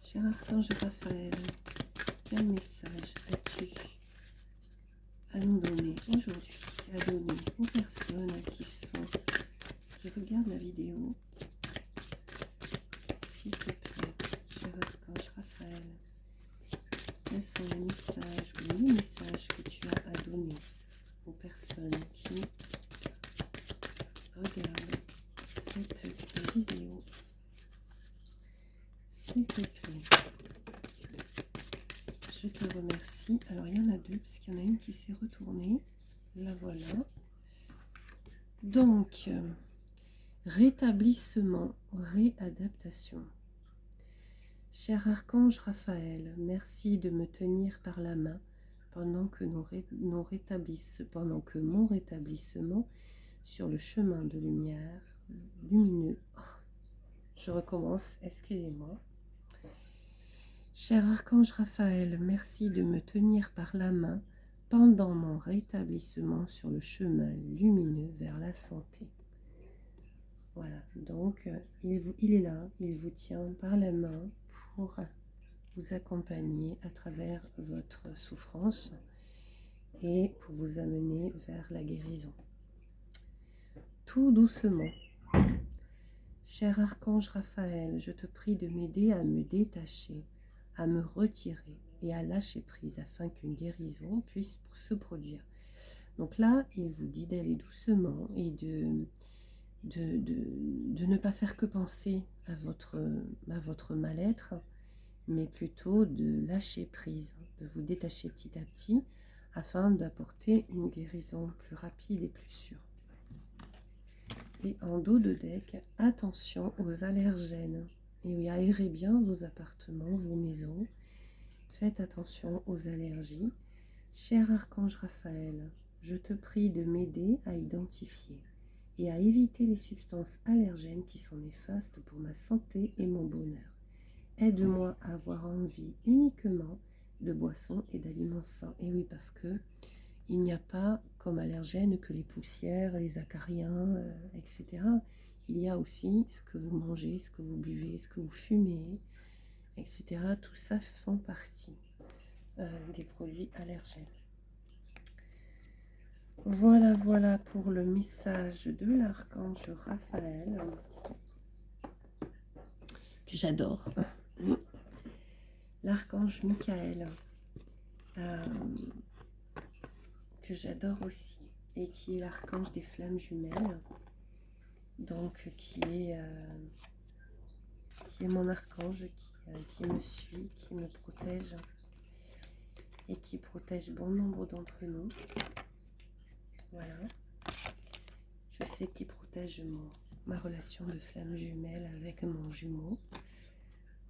A: Cher archange Raphaël, quel message as-tu à nous donner aujourd'hui, à donner aux personnes qui regardent la vidéo? S'il te plaît, cher archange Raphaël, quels sont les messages ou les messages que tu as à donner aux personnes qui regardent cette vidéo? S'il te plaît. Je te remercie. Alors, il y en a deux, parce qu'il y en a une qui s'est retournée. La voilà. Donc, rétablissement, réadaptation. Cher archange Raphaël, merci de me tenir par la main pendant que mon rétablissement sur le chemin de lumière lumineux. Je recommence, excusez-moi. Cher archange Raphaël, merci de me tenir par la main pendant mon rétablissement sur le chemin lumineux vers la santé. Voilà, donc il est là, il vous tient par la main pour vous accompagner à travers votre souffrance et pour vous amener vers la guérison. Tout doucement. Cher archange Raphaël, je te prie de m'aider à me détacher, à me retirer et à lâcher prise afin qu'une guérison puisse se produire. Donc là, il vous dit d'aller doucement et de ne pas faire que penser à votre mal-être, mais plutôt de lâcher prise, de vous détacher petit à petit afin d'apporter une guérison plus rapide et plus sûre. Et en dos de deck, attention aux allergènes. Et oui, aérez bien vos appartements, vos maisons. Faites attention aux allergies. Cher archange Raphaël, je te prie de m'aider à identifier et à éviter les substances allergènes qui sont néfastes pour ma santé et mon bonheur. Aide-moi à avoir envie uniquement de boissons et d'aliments sains. Et oui, parce que il n'y a pas comme allergène que les poussières, les acariens, etc. Il y a aussi ce que vous mangez, ce que vous buvez, ce que vous fumez, etc. Tout ça font partie des produits allergènes. Voilà pour le message de l'archange Raphaël, que j'adore. L'archange Michael, que j'adore aussi, et qui est l'archange des flammes jumelles, donc qui est mon archange, qui me suit, qui me protège, et qui protège bon nombre d'entre nous. Voilà. Je sais qu'il protège ma relation de flamme jumelle avec mon jumeau.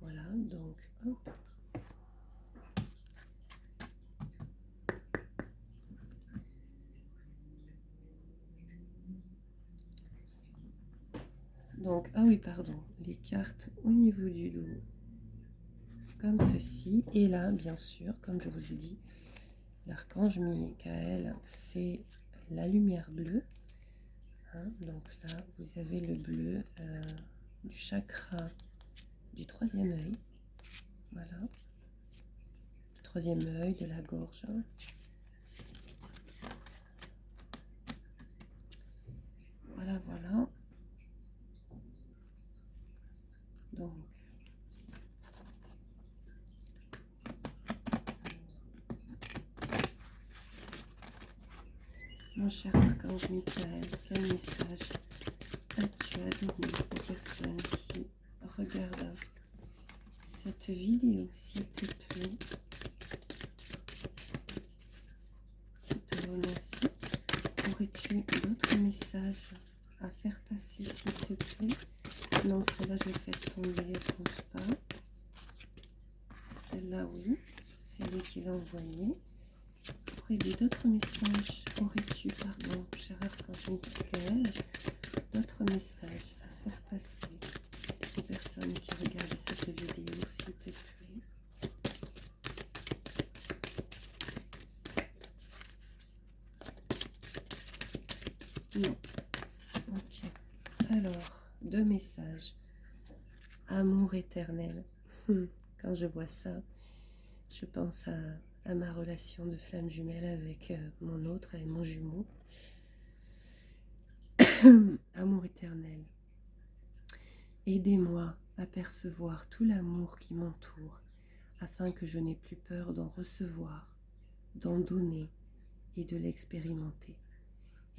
A: Voilà, donc, hop. Donc, ah oui, pardon, les cartes au niveau du dos, comme ceci. Et là, bien sûr, comme je vous ai dit, l'archange Michael, c'est la lumière bleue. Donc là, vous avez le bleu du chakra du troisième œil. Voilà. Le troisième œil de la gorge. Voilà. Donc, Mon cher archange Michael, quel message as-tu à donner aux personnes qui regardent cette vidéo, s'il te plaît? Je te remercie. Aurais-tu d'autres messages à faire passer, s'il te plaît? Non, celle-là, je l'ai fait tomber, elle ne compte pas. Celle-là, oui, c'est lui qui l'a envoyée. Aurais-tu d'autres messages? Aurais-tu, pardon, cher archange Michael, d'autres messages à faire passer aux personnes qui regardent cette vidéo, s'il te plaît? Non. Ok. Alors, deux messages. Amour éternel. Quand je vois ça, je pense à ma relation de flamme jumelle avec mon autre, avec mon jumeau. Amour éternel. Aidez-moi à percevoir tout l'amour qui m'entoure, afin que je n'ai plus peur d'en recevoir, d'en donner et de l'expérimenter.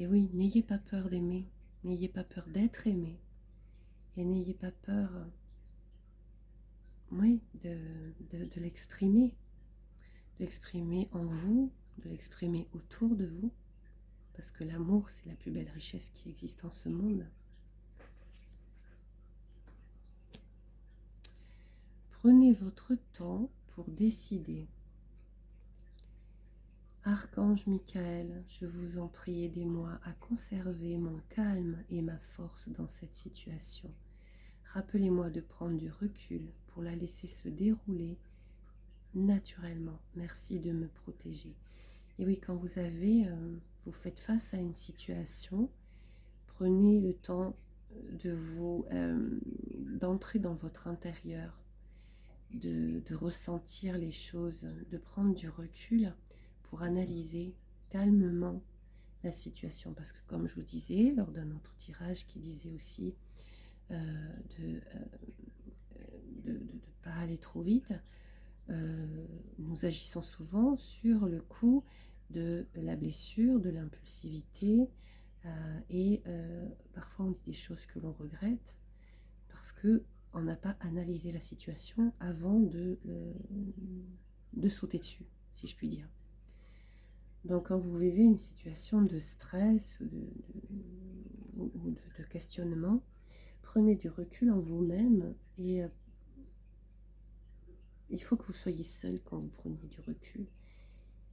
A: Et oui, n'ayez pas peur d'aimer, n'ayez pas peur d'être aimé, et n'ayez pas peur, oui, de l'exprimer en vous, de l'exprimer autour de vous, parce que l'amour, c'est la plus belle richesse qui existe en ce monde. Prenez votre temps pour décider. Archange Michael, je vous en prie, aidez-moi à conserver mon calme et ma force dans cette situation. Rappelez-moi de prendre du recul pour la laisser se dérouler naturellement. Merci de me protéger. Et oui, quand vous faites face à une situation, prenez le temps d'entrer dans votre intérieur, de ressentir les choses, de prendre du recul pour analyser calmement la situation. Parce que comme je vous disais lors d'un autre tirage qui disait aussi de ne pas aller trop vite, nous agissons souvent sur le coup de la blessure, de l'impulsivité, et parfois on dit des choses que l'on regrette parce qu'on n'a pas analysé la situation avant de sauter dessus, si je puis dire. Donc quand vous vivez une situation de stress ou de questionnement, prenez du recul en vous-même et il faut que vous soyez seul quand vous prenez du recul.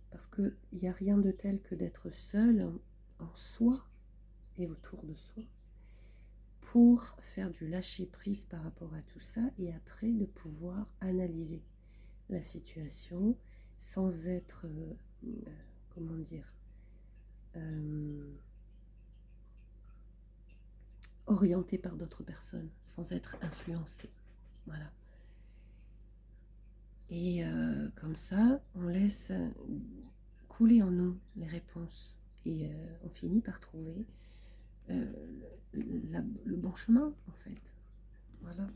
A: Parce qu'il n'y a rien de tel que d'être seul en soi et autour de soi pour faire du lâcher-prise par rapport à tout ça et après de pouvoir analyser la situation sans être, comment dire, orienté par d'autres personnes, sans être influencé. Voilà. Et comme ça, on laisse couler en nous les réponses et on finit par trouver le bon chemin en fait. Voilà.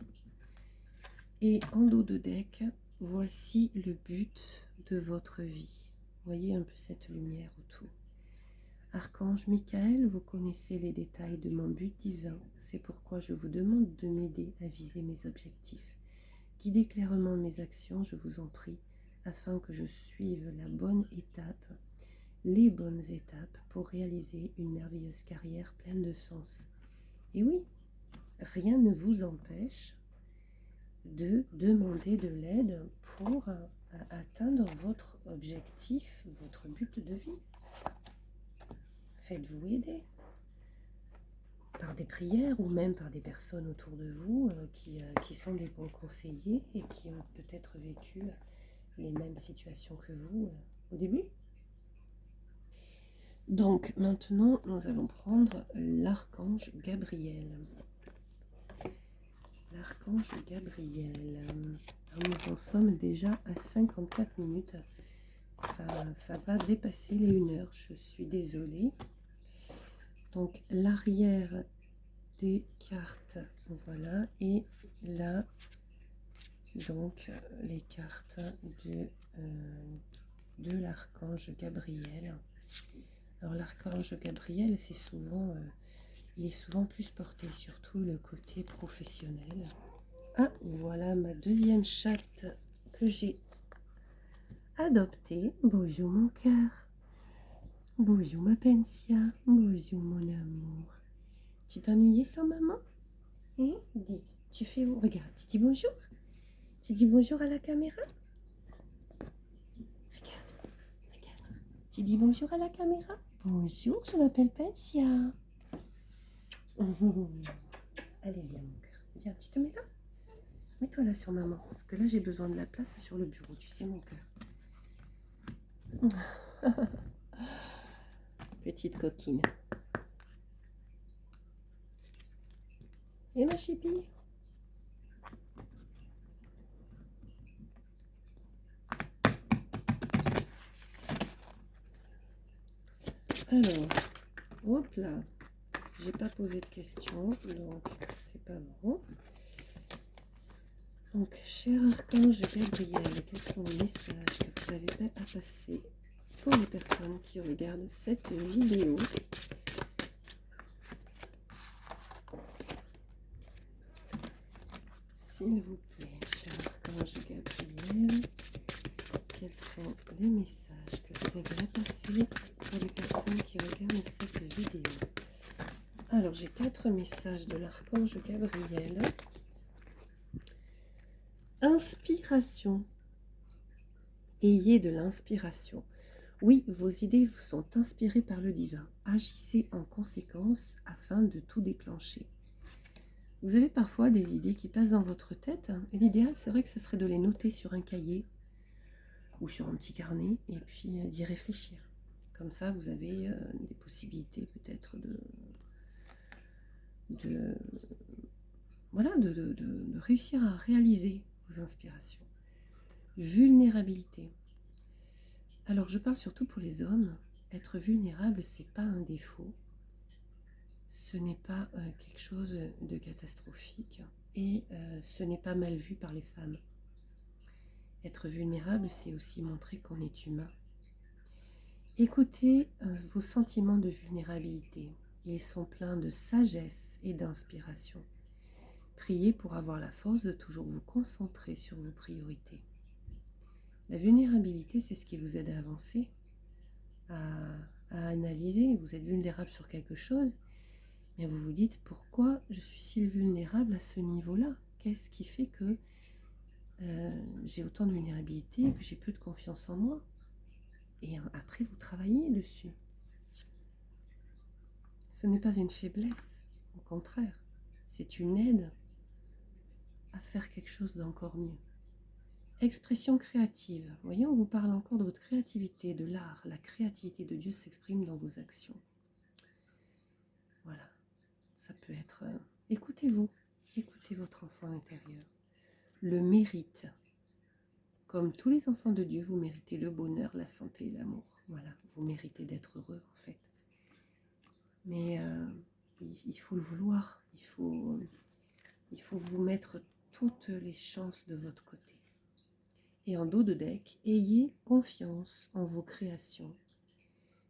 A: Et en dos de deck, voici le but de votre vie. Voyez un peu cette lumière autour. Archange Michael, vous connaissez les détails de mon but divin. C'est pourquoi je vous demande de m'aider à viser mes objectifs. Guidez clairement mes actions, je vous en prie, afin que je suive la bonne étape, les bonnes étapes pour réaliser une merveilleuse carrière pleine de sens. Et oui, rien ne vous empêche de demander de l'aide pour atteindre votre objectif, votre but de vie. Faites-vous aider par des prières ou même par des personnes autour de vous qui sont des bons conseillers et qui ont peut-être vécu les mêmes situations que vous au début. Donc maintenant, nous allons prendre l'archange Gabriel. L'archange Gabriel. Nous en sommes déjà à 54 minutes. Ça va dépasser les 1 heure. Je suis désolée. Donc l'arrière des cartes, voilà. Et là, donc les cartes de l'archange Gabriel. Alors l'archange Gabriel, c'est souvent, il est souvent plus porté sur tout le côté professionnel. Ah, voilà ma deuxième chatte que j'ai adoptée. Bonjour mon cœur. Bonjour ma Pensia. Bonjour mon amour. Tu t'ennuyais sans maman? Hein? Dis, tu fais où? Regarde, tu dis bonjour. Tu dis bonjour à la caméra? Regarde, regarde. Tu dis bonjour à la caméra? Bonjour, je m'appelle Pensia. Allez, viens mon cœur. Viens, tu te mets là? Mets-toi là sur maman, parce que là j'ai besoin de la place sur le bureau, tu sais mon cœur. Petite coquine. Et ma chipie? Alors, hop là. J'ai pas posé de questions, donc c'est pas bon. Donc, cher archange Gabriel, quels sont les messages que vous avez à passer pour les personnes qui regardent cette vidéo? S'il vous plaît, cher archange Gabriel, quels sont les messages que vous avez à passer pour les personnes qui regardent cette vidéo? Alors, j'ai 4 messages de l'archange Gabriel. Inspiration. Ayez de l'inspiration. Oui, vos idées vous sont inspirées par le divin. Agissez en conséquence afin de tout déclencher. Vous avez parfois des idées qui passent dans votre tête. Et l'idéal, c'est vrai que ce serait de les noter sur un cahier ou sur un petit carnet et puis d'y réfléchir. Comme ça, vous avez des possibilités peut-être de réussir à réaliser vos inspirations. Vulnérabilité. Alors, je parle surtout pour les hommes. Être vulnérable, c'est pas un défaut. Ce n'est pas quelque chose de catastrophique et ce n'est pas mal vu par les femmes. Être vulnérable, c'est aussi montrer qu'on est humain. Écoutez vos sentiments de vulnérabilité. Ils sont pleins de sagesse et d'inspiration. Priez pour avoir la force de toujours vous concentrer sur vos priorités. La vulnérabilité, c'est ce qui vous aide à avancer, à analyser. Vous êtes vulnérable sur quelque chose, mais vous vous dites pourquoi je suis si vulnérable à ce niveau-là? Qu'est-ce qui fait que j'ai autant de vulnérabilité, que j'ai peu de confiance en moi? Et après, vous travaillez dessus. Ce n'est pas une faiblesse, au contraire, c'est une aide à faire quelque chose d'encore mieux. Expression créative. Vous voyez, on vous parle encore de votre créativité, de l'art. La créativité de Dieu s'exprime dans vos actions. Voilà. Ça peut être... écoutez-vous. Écoutez votre enfant intérieur. Le mérite. Comme tous les enfants de Dieu, vous méritez le bonheur, la santé et l'amour. Voilà. Vous méritez d'être heureux, en fait. Mais il faut le vouloir. Il faut vous mettre toutes les chances de votre côté. Et en dos de deck, ayez confiance en vos créations.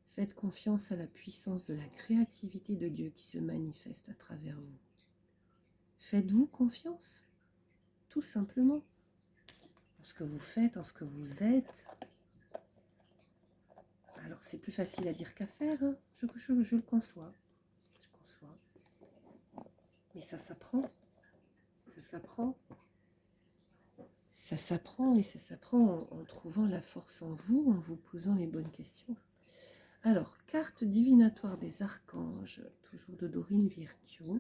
A: Faites confiance à la puissance de la créativité de Dieu qui se manifeste à travers vous. Faites-vous confiance, tout simplement, en ce que vous faites, en ce que vous êtes. Alors c'est plus facile à dire qu'à faire, hein. Je le conçois. Je conçois. Mais ça s'apprend. Ça s'apprend. Ça s'apprend et ça s'apprend en trouvant la force en vous, en vous posant les bonnes questions. Alors, carte divinatoire des archanges, toujours de Dorine Virtue.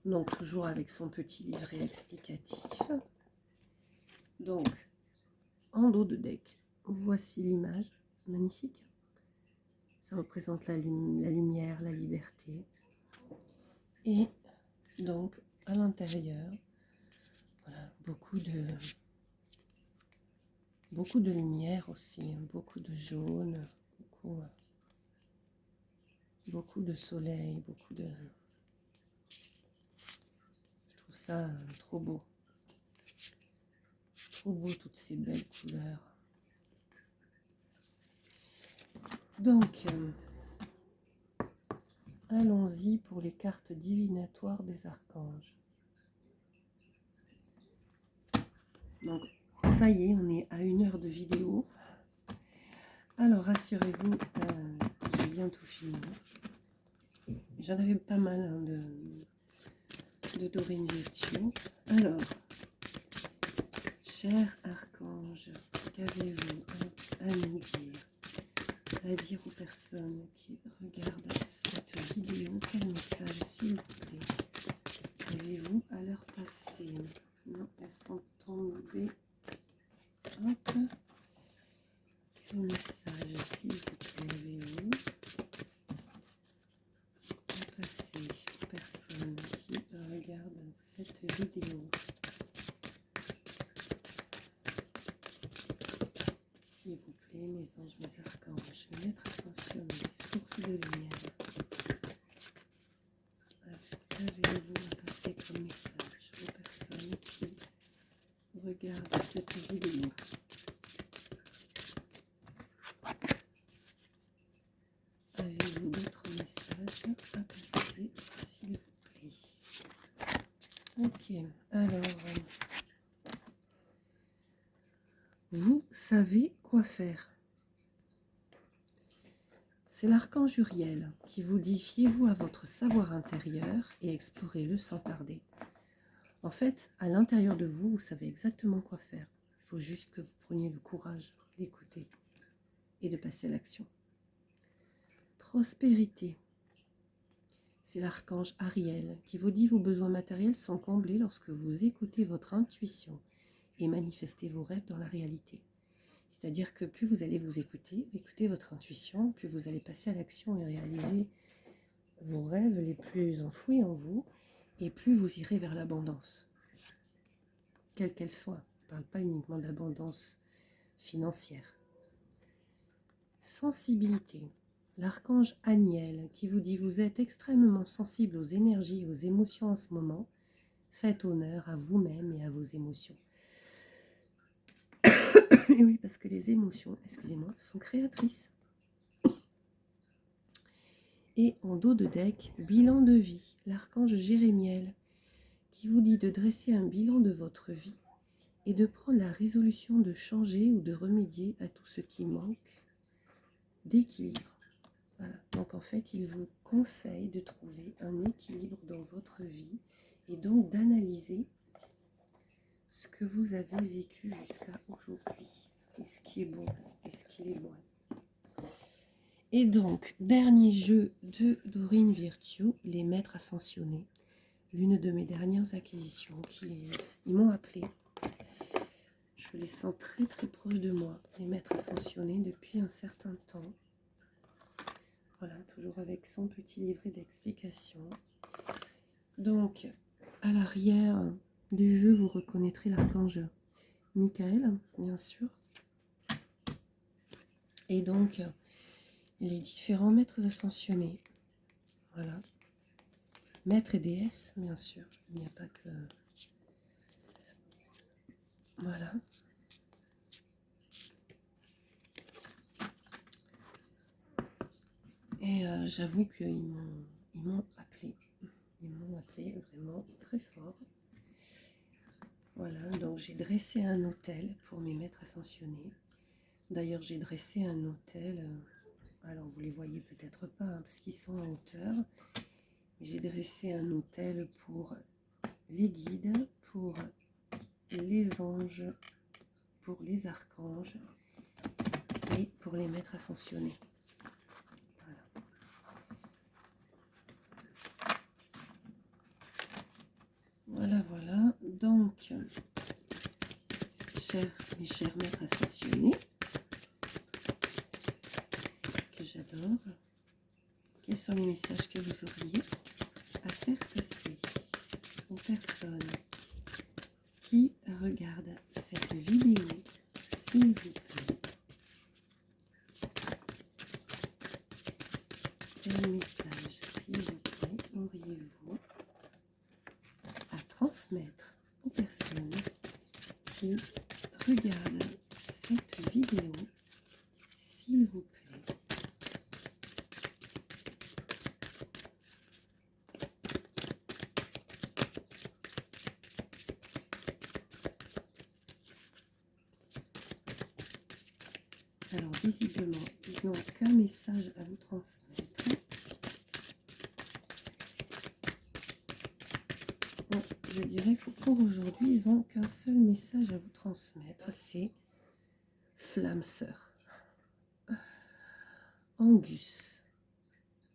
A: Donc, toujours avec son petit livret explicatif. Donc, en dos de deck, voici l'image, magnifique. Ça représente la lumière, la liberté. Et donc, à l'intérieur, voilà, beaucoup de lumière aussi, beaucoup de jaune, beaucoup de soleil, Je trouve ça trop beau. trop beau, toutes ces belles couleurs. Donc, allons-y pour les cartes divinatoires des archanges. Donc, ça y est, on est à 1 heure de vidéo. Alors, rassurez-vous, j'ai bientôt fini. J'en avais pas mal hein, de Dorine Virtue. Alors, cher archange, qu'avez-vous à nous dire? À dire aux personnes qui regardent cette vidéo, quel message, s'il vous plaît, avez-vous à leur passer? Non, elles sont tombées. Hop. Quel message, s'il vous plaît, avez-vous à passer aux personnes qui regardent cette vidéo? S'il vous plaît, mes anges, mes archanges, mes maîtres ascensionnés, sources de lumière, avez-vous à passer comme message aux personnes qui regardent cette vidéo? Avez-vous d'autres messages à passer, s'il vous plaît? Ok, alors, vous savez quoi faire. C'est l'archange Uriel qui vous dit: fiez-vous à votre savoir intérieur et explorez-le sans tarder. En fait, à l'intérieur de vous, vous savez exactement quoi faire. Il faut juste que vous preniez le courage d'écouter et de passer à l'action. Prospérité. C'est l'archange Ariel qui vous dit: vos besoins matériels sont comblés lorsque vous écoutez votre intuition et manifestez vos rêves dans la réalité. C'est-à-dire que plus vous allez vous écouter votre intuition, plus vous allez passer à l'action et réaliser vos rêves les plus enfouis en vous, et plus vous irez vers l'abondance, quelle qu'elle soit. Je ne parle pas uniquement d'abondance financière. Sensibilité. L'archange Aniel qui vous dit: vous êtes extrêmement sensible aux énergies et aux émotions en ce moment. Faites honneur à vous-même et à vos émotions. Et oui, parce que les émotions, excusez-moi, sont créatrices. Et en dos de deck, bilan de vie, l'archange Jérémiel qui vous dit de dresser un bilan de votre vie et de prendre la résolution de changer ou de remédier à tout ce qui manque d'équilibre. Voilà. Donc en fait, il vous conseille de trouver un équilibre dans votre vie et donc d'analyser ce que vous avez vécu jusqu'à aujourd'hui, et ce qui est bon, et ce qui est moins. Et donc, dernier jeu de Dorine Virtue, les maîtres ascensionnés. L'une de mes dernières acquisitions, ils m'ont appelé. Je les sens très très proches de moi, les maîtres ascensionnés, depuis un certain temps. Voilà, toujours avec son petit livret d'explications. Donc, à l'arrière du jeu, vous reconnaîtrez l'archange Michael, bien sûr. Et donc, les différents maîtres ascensionnés. Voilà. Maîtres et déesses, bien sûr. Il n'y a pas que... Voilà. Et j'avoue qu'ils m'ont appelé. Ils m'ont appelé vraiment très fort. Voilà, donc j'ai dressé un autel pour mes maîtres ascensionnés. D'ailleurs, j'ai dressé un autel, alors vous les voyez peut-être pas hein, parce qu'ils sont en hauteur. J'ai dressé un autel pour les guides, pour les anges, pour les archanges et pour les maîtres ascensionnés. Voilà, voilà. Donc, mes chers maîtres ascensionnés, que j'adore, quels sont les messages que vous auriez à faire passer aux personnes qui regardent cette vidéo, s'il vous plaît? Quel message, s'il vous plaît, auriez-vous à transmettre aux personnes qui regarde cette vidéo, s'il vous plaît. Alors, visiblement, ils n'ont qu'un message à vous transmettre. Bon, je dirais que pour aujourd'hui, ils n'ont qu'un seul message à vous transmettre, c'est flamme sœur. Angus,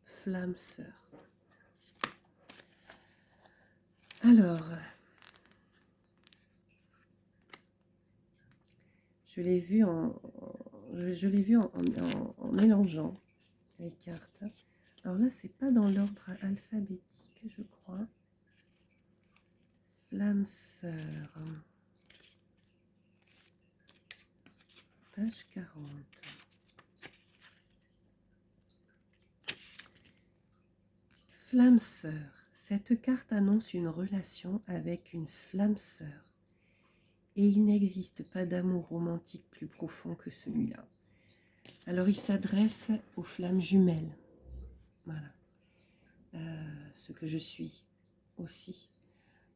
A: flamme sœur. Alors, je l'ai vu en mélangeant les cartes. Alors là, c'est pas dans l'ordre alphabétique, je crois. Flamme sœur. Page 40. Flamme sœur. Cette carte annonce une relation avec une flamme sœur. Et il n'existe pas d'amour romantique plus profond que celui-là. Alors il s'adresse aux flammes jumelles. Voilà. Ce que je suis aussi.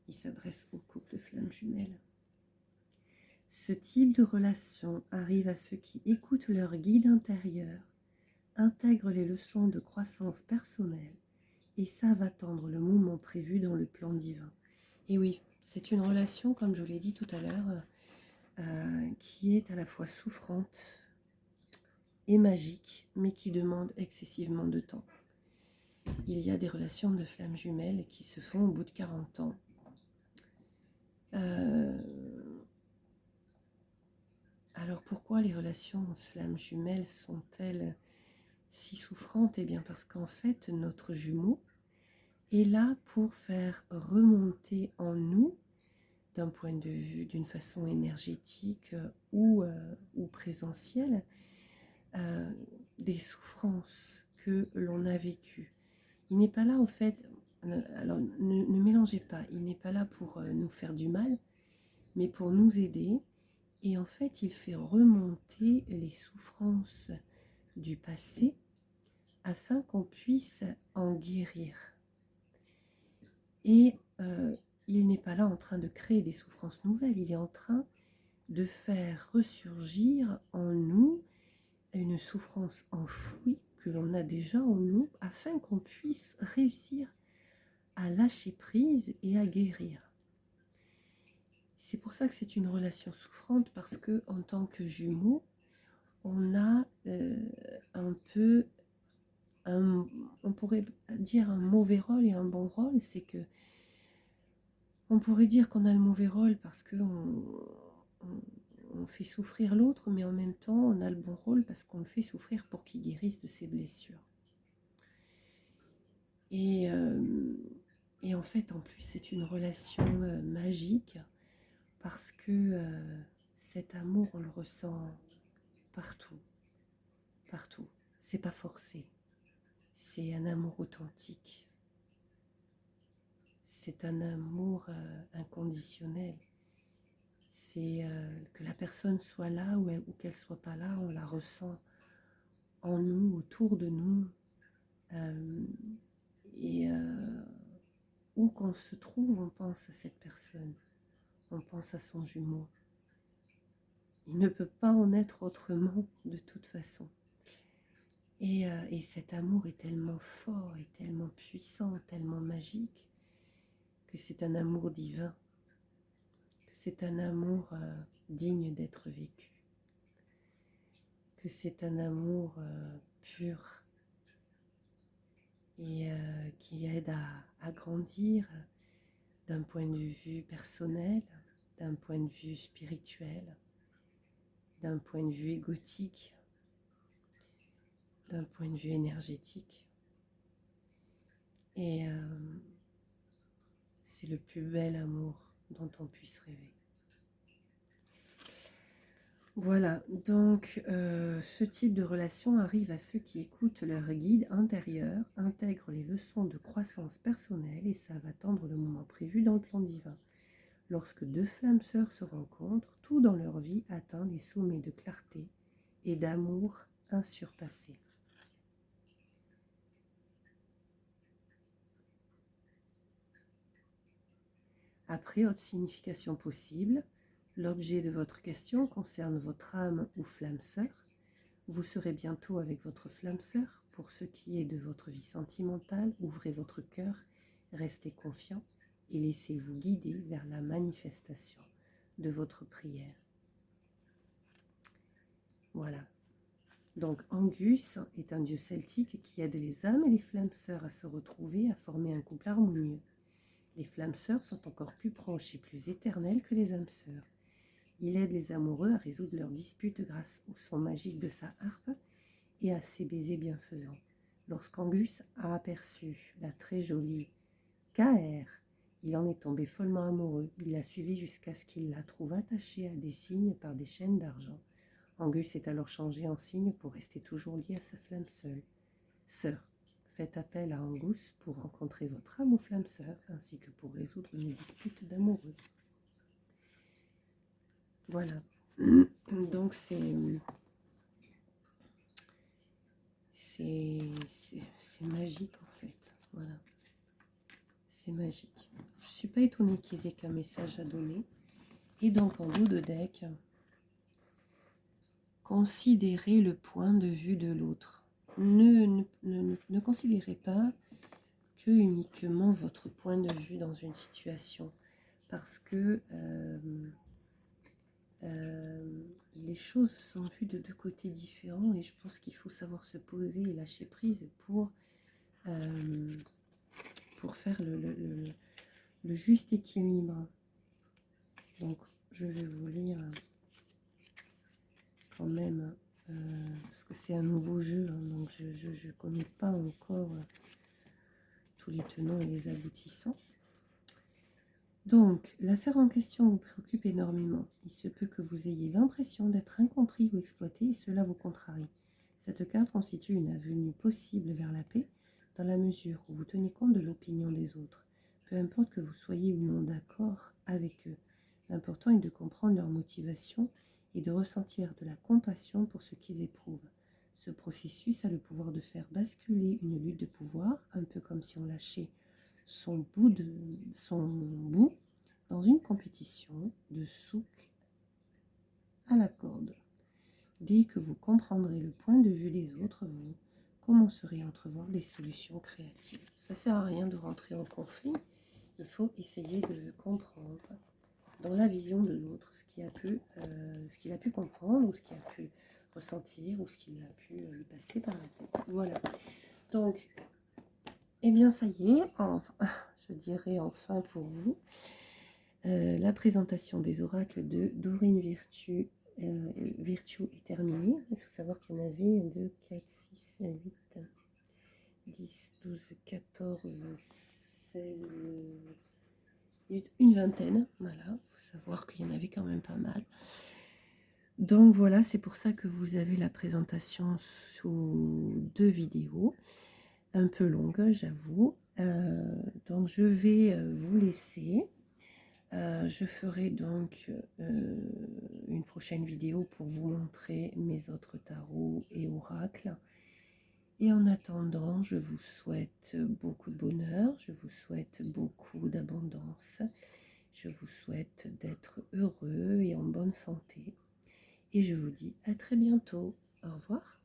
A: Il s'adresse au couple de flammes jumelles. Ce type de relation arrive à ceux qui écoutent leur guide intérieur, intègrent les leçons de croissance personnelle et savent attendre le moment prévu dans le plan divin. Et oui, c'est une relation, comme je vous l'ai dit tout à l'heure, qui est à la fois souffrante et magique, mais qui demande excessivement de temps. Il y a des relations de flammes jumelles qui se font au bout de 40 ans. Alors pourquoi les relations flammes jumelles sont-elles si souffrantes? Eh bien parce qu'en fait, notre jumeau est là pour faire remonter en nous, d'un point de vue, d'une façon énergétique ou présentielle, des souffrances que l'on a vécues. Il n'est pas là en fait, alors ne mélangez pas, il n'est pas là pour nous faire du mal, mais pour nous aider. Et en fait, il fait remonter les souffrances du passé afin qu'on puisse en guérir. Et il n'est pas là en train de créer des souffrances nouvelles, il est en train de faire ressurgir en nous une souffrance enfouie que l'on a déjà en nous afin qu'on puisse réussir à lâcher prise et à guérir. C'est pour ça que c'est une relation souffrante, parce que en tant que jumeaux, on a un peu, on pourrait dire un mauvais rôle et un bon rôle. C'est que on pourrait dire qu'on a le mauvais rôle parce que on fait souffrir l'autre, mais en même temps on a le bon rôle parce qu'on le fait souffrir pour qu'il guérisse de ses blessures. Et en fait, en plus, c'est une relation magique, parce que cet amour, on le ressent partout, partout. C'est pas forcé, c'est un amour authentique, c'est un amour inconditionnel. C'est que la personne soit là ou qu'elle soit pas là, on la ressent en nous, autour de nous, où qu'on se trouve, on pense à cette personne, on pense à son jumeau. Il ne peut pas en être autrement de toute façon. Et cet amour est tellement fort, et tellement puissant, tellement magique, que c'est un amour divin, que c'est un amour digne d'être vécu, que c'est un amour pur, et qui aide à grandir d'un point de vue personnel, d'un point de vue spirituel, d'un point de vue égotique, d'un point de vue énergétique. Et c'est le plus bel amour dont on puisse rêver. Voilà, donc ce type de relation arrive à ceux qui écoutent leur guide intérieur, intègrent les leçons de croissance personnelle et savent attendre le moment prévu dans le plan divin. Lorsque deux flammes sœurs se rencontrent, tout dans leur vie atteint des sommets de clarté et d'amour insurpassés. Après, autre signification possible, l'objet de votre question concerne votre âme ou flamme sœur. Vous serez bientôt avec votre flamme sœur. Pour ce qui est de votre vie sentimentale, ouvrez votre cœur, restez confiant et laissez-vous guider vers la manifestation de votre prière. Voilà. Donc Angus est un dieu celtique qui aide les âmes et les flammes sœurs à se retrouver, à former un couple harmonieux. Les flammes sœurs sont encore plus proches et plus éternelles que les âmes sœurs. Il aide les amoureux à résoudre leurs disputes grâce au son magique de sa harpe et à ses baisers bienfaisants. Lorsqu'Angus a aperçu la très jolie Caer, il en est tombé follement amoureux. Il l'a suivie jusqu'à ce qu'il la trouve attachée à des cygnes par des chaînes d'argent. Angus est alors changé en cygne pour rester toujours lié à sa flamme sœur. Faites appel à Angus pour rencontrer votre âme ou flamme sœur, ainsi que pour résoudre une dispute d'amoureux. Voilà. Donc c'est magique en fait. Voilà. C'est magique. Je ne suis pas étonnée qu'ils aient qu'un message à donner. Et donc en dos de deck, considérez le point de vue de l'autre. Ne considérez pas que uniquement votre point de vue dans une situation, parce que les choses sont vues de deux côtés différents et je pense qu'il faut savoir se poser et lâcher prise pour faire le juste équilibre. Donc je vais vous lire quand même, parce que c'est un nouveau jeu, hein, donc je ne connais pas encore tous les tenants et les aboutissants. Donc, l'affaire en question vous préoccupe énormément. Il se peut que vous ayez l'impression d'être incompris ou exploité et cela vous contrarie. Cette carte constitue une avenue possible vers la paix dans la mesure où vous tenez compte de l'opinion des autres. Peu importe que vous soyez ou non d'accord avec eux, l'important est de comprendre leur motivation et de ressentir de la compassion pour ce qu'ils éprouvent. Ce processus a le pouvoir de faire basculer une lutte de pouvoir, un peu comme si on lâchait son bout dans une compétition de souk à la corde. Dès que vous comprendrez le point de vue des autres, vous commencerez à entrevoir des solutions créatives. Ça ne sert à rien de rentrer en conflit, il faut essayer de comprendre dans la vision de l'autre ce qu'il a pu comprendre ou ce qu'il a pu ressentir ou ce qu'il a pu lui passer par la tête. Voilà. Donc, eh bien, ça y est, enfin, je dirais enfin pour vous, la présentation des oracles de Dorine Virtue est terminée. Il faut savoir qu'il y en avait 2, 4, 6, 8, 10, 12, 14, 16, une vingtaine. Voilà, il faut savoir qu'il y en avait quand même pas mal. Donc voilà, c'est pour ça que vous avez la présentation sous 2 vidéos. Un peu longue, j'avoue. Donc je vais vous laisser. Je ferai donc une prochaine vidéo pour vous montrer mes autres tarots et oracles. Et en attendant, je vous souhaite beaucoup de bonheur, je vous souhaite beaucoup d'abondance, je vous souhaite d'être heureux et en bonne santé. Et je vous dis à très bientôt. Au revoir.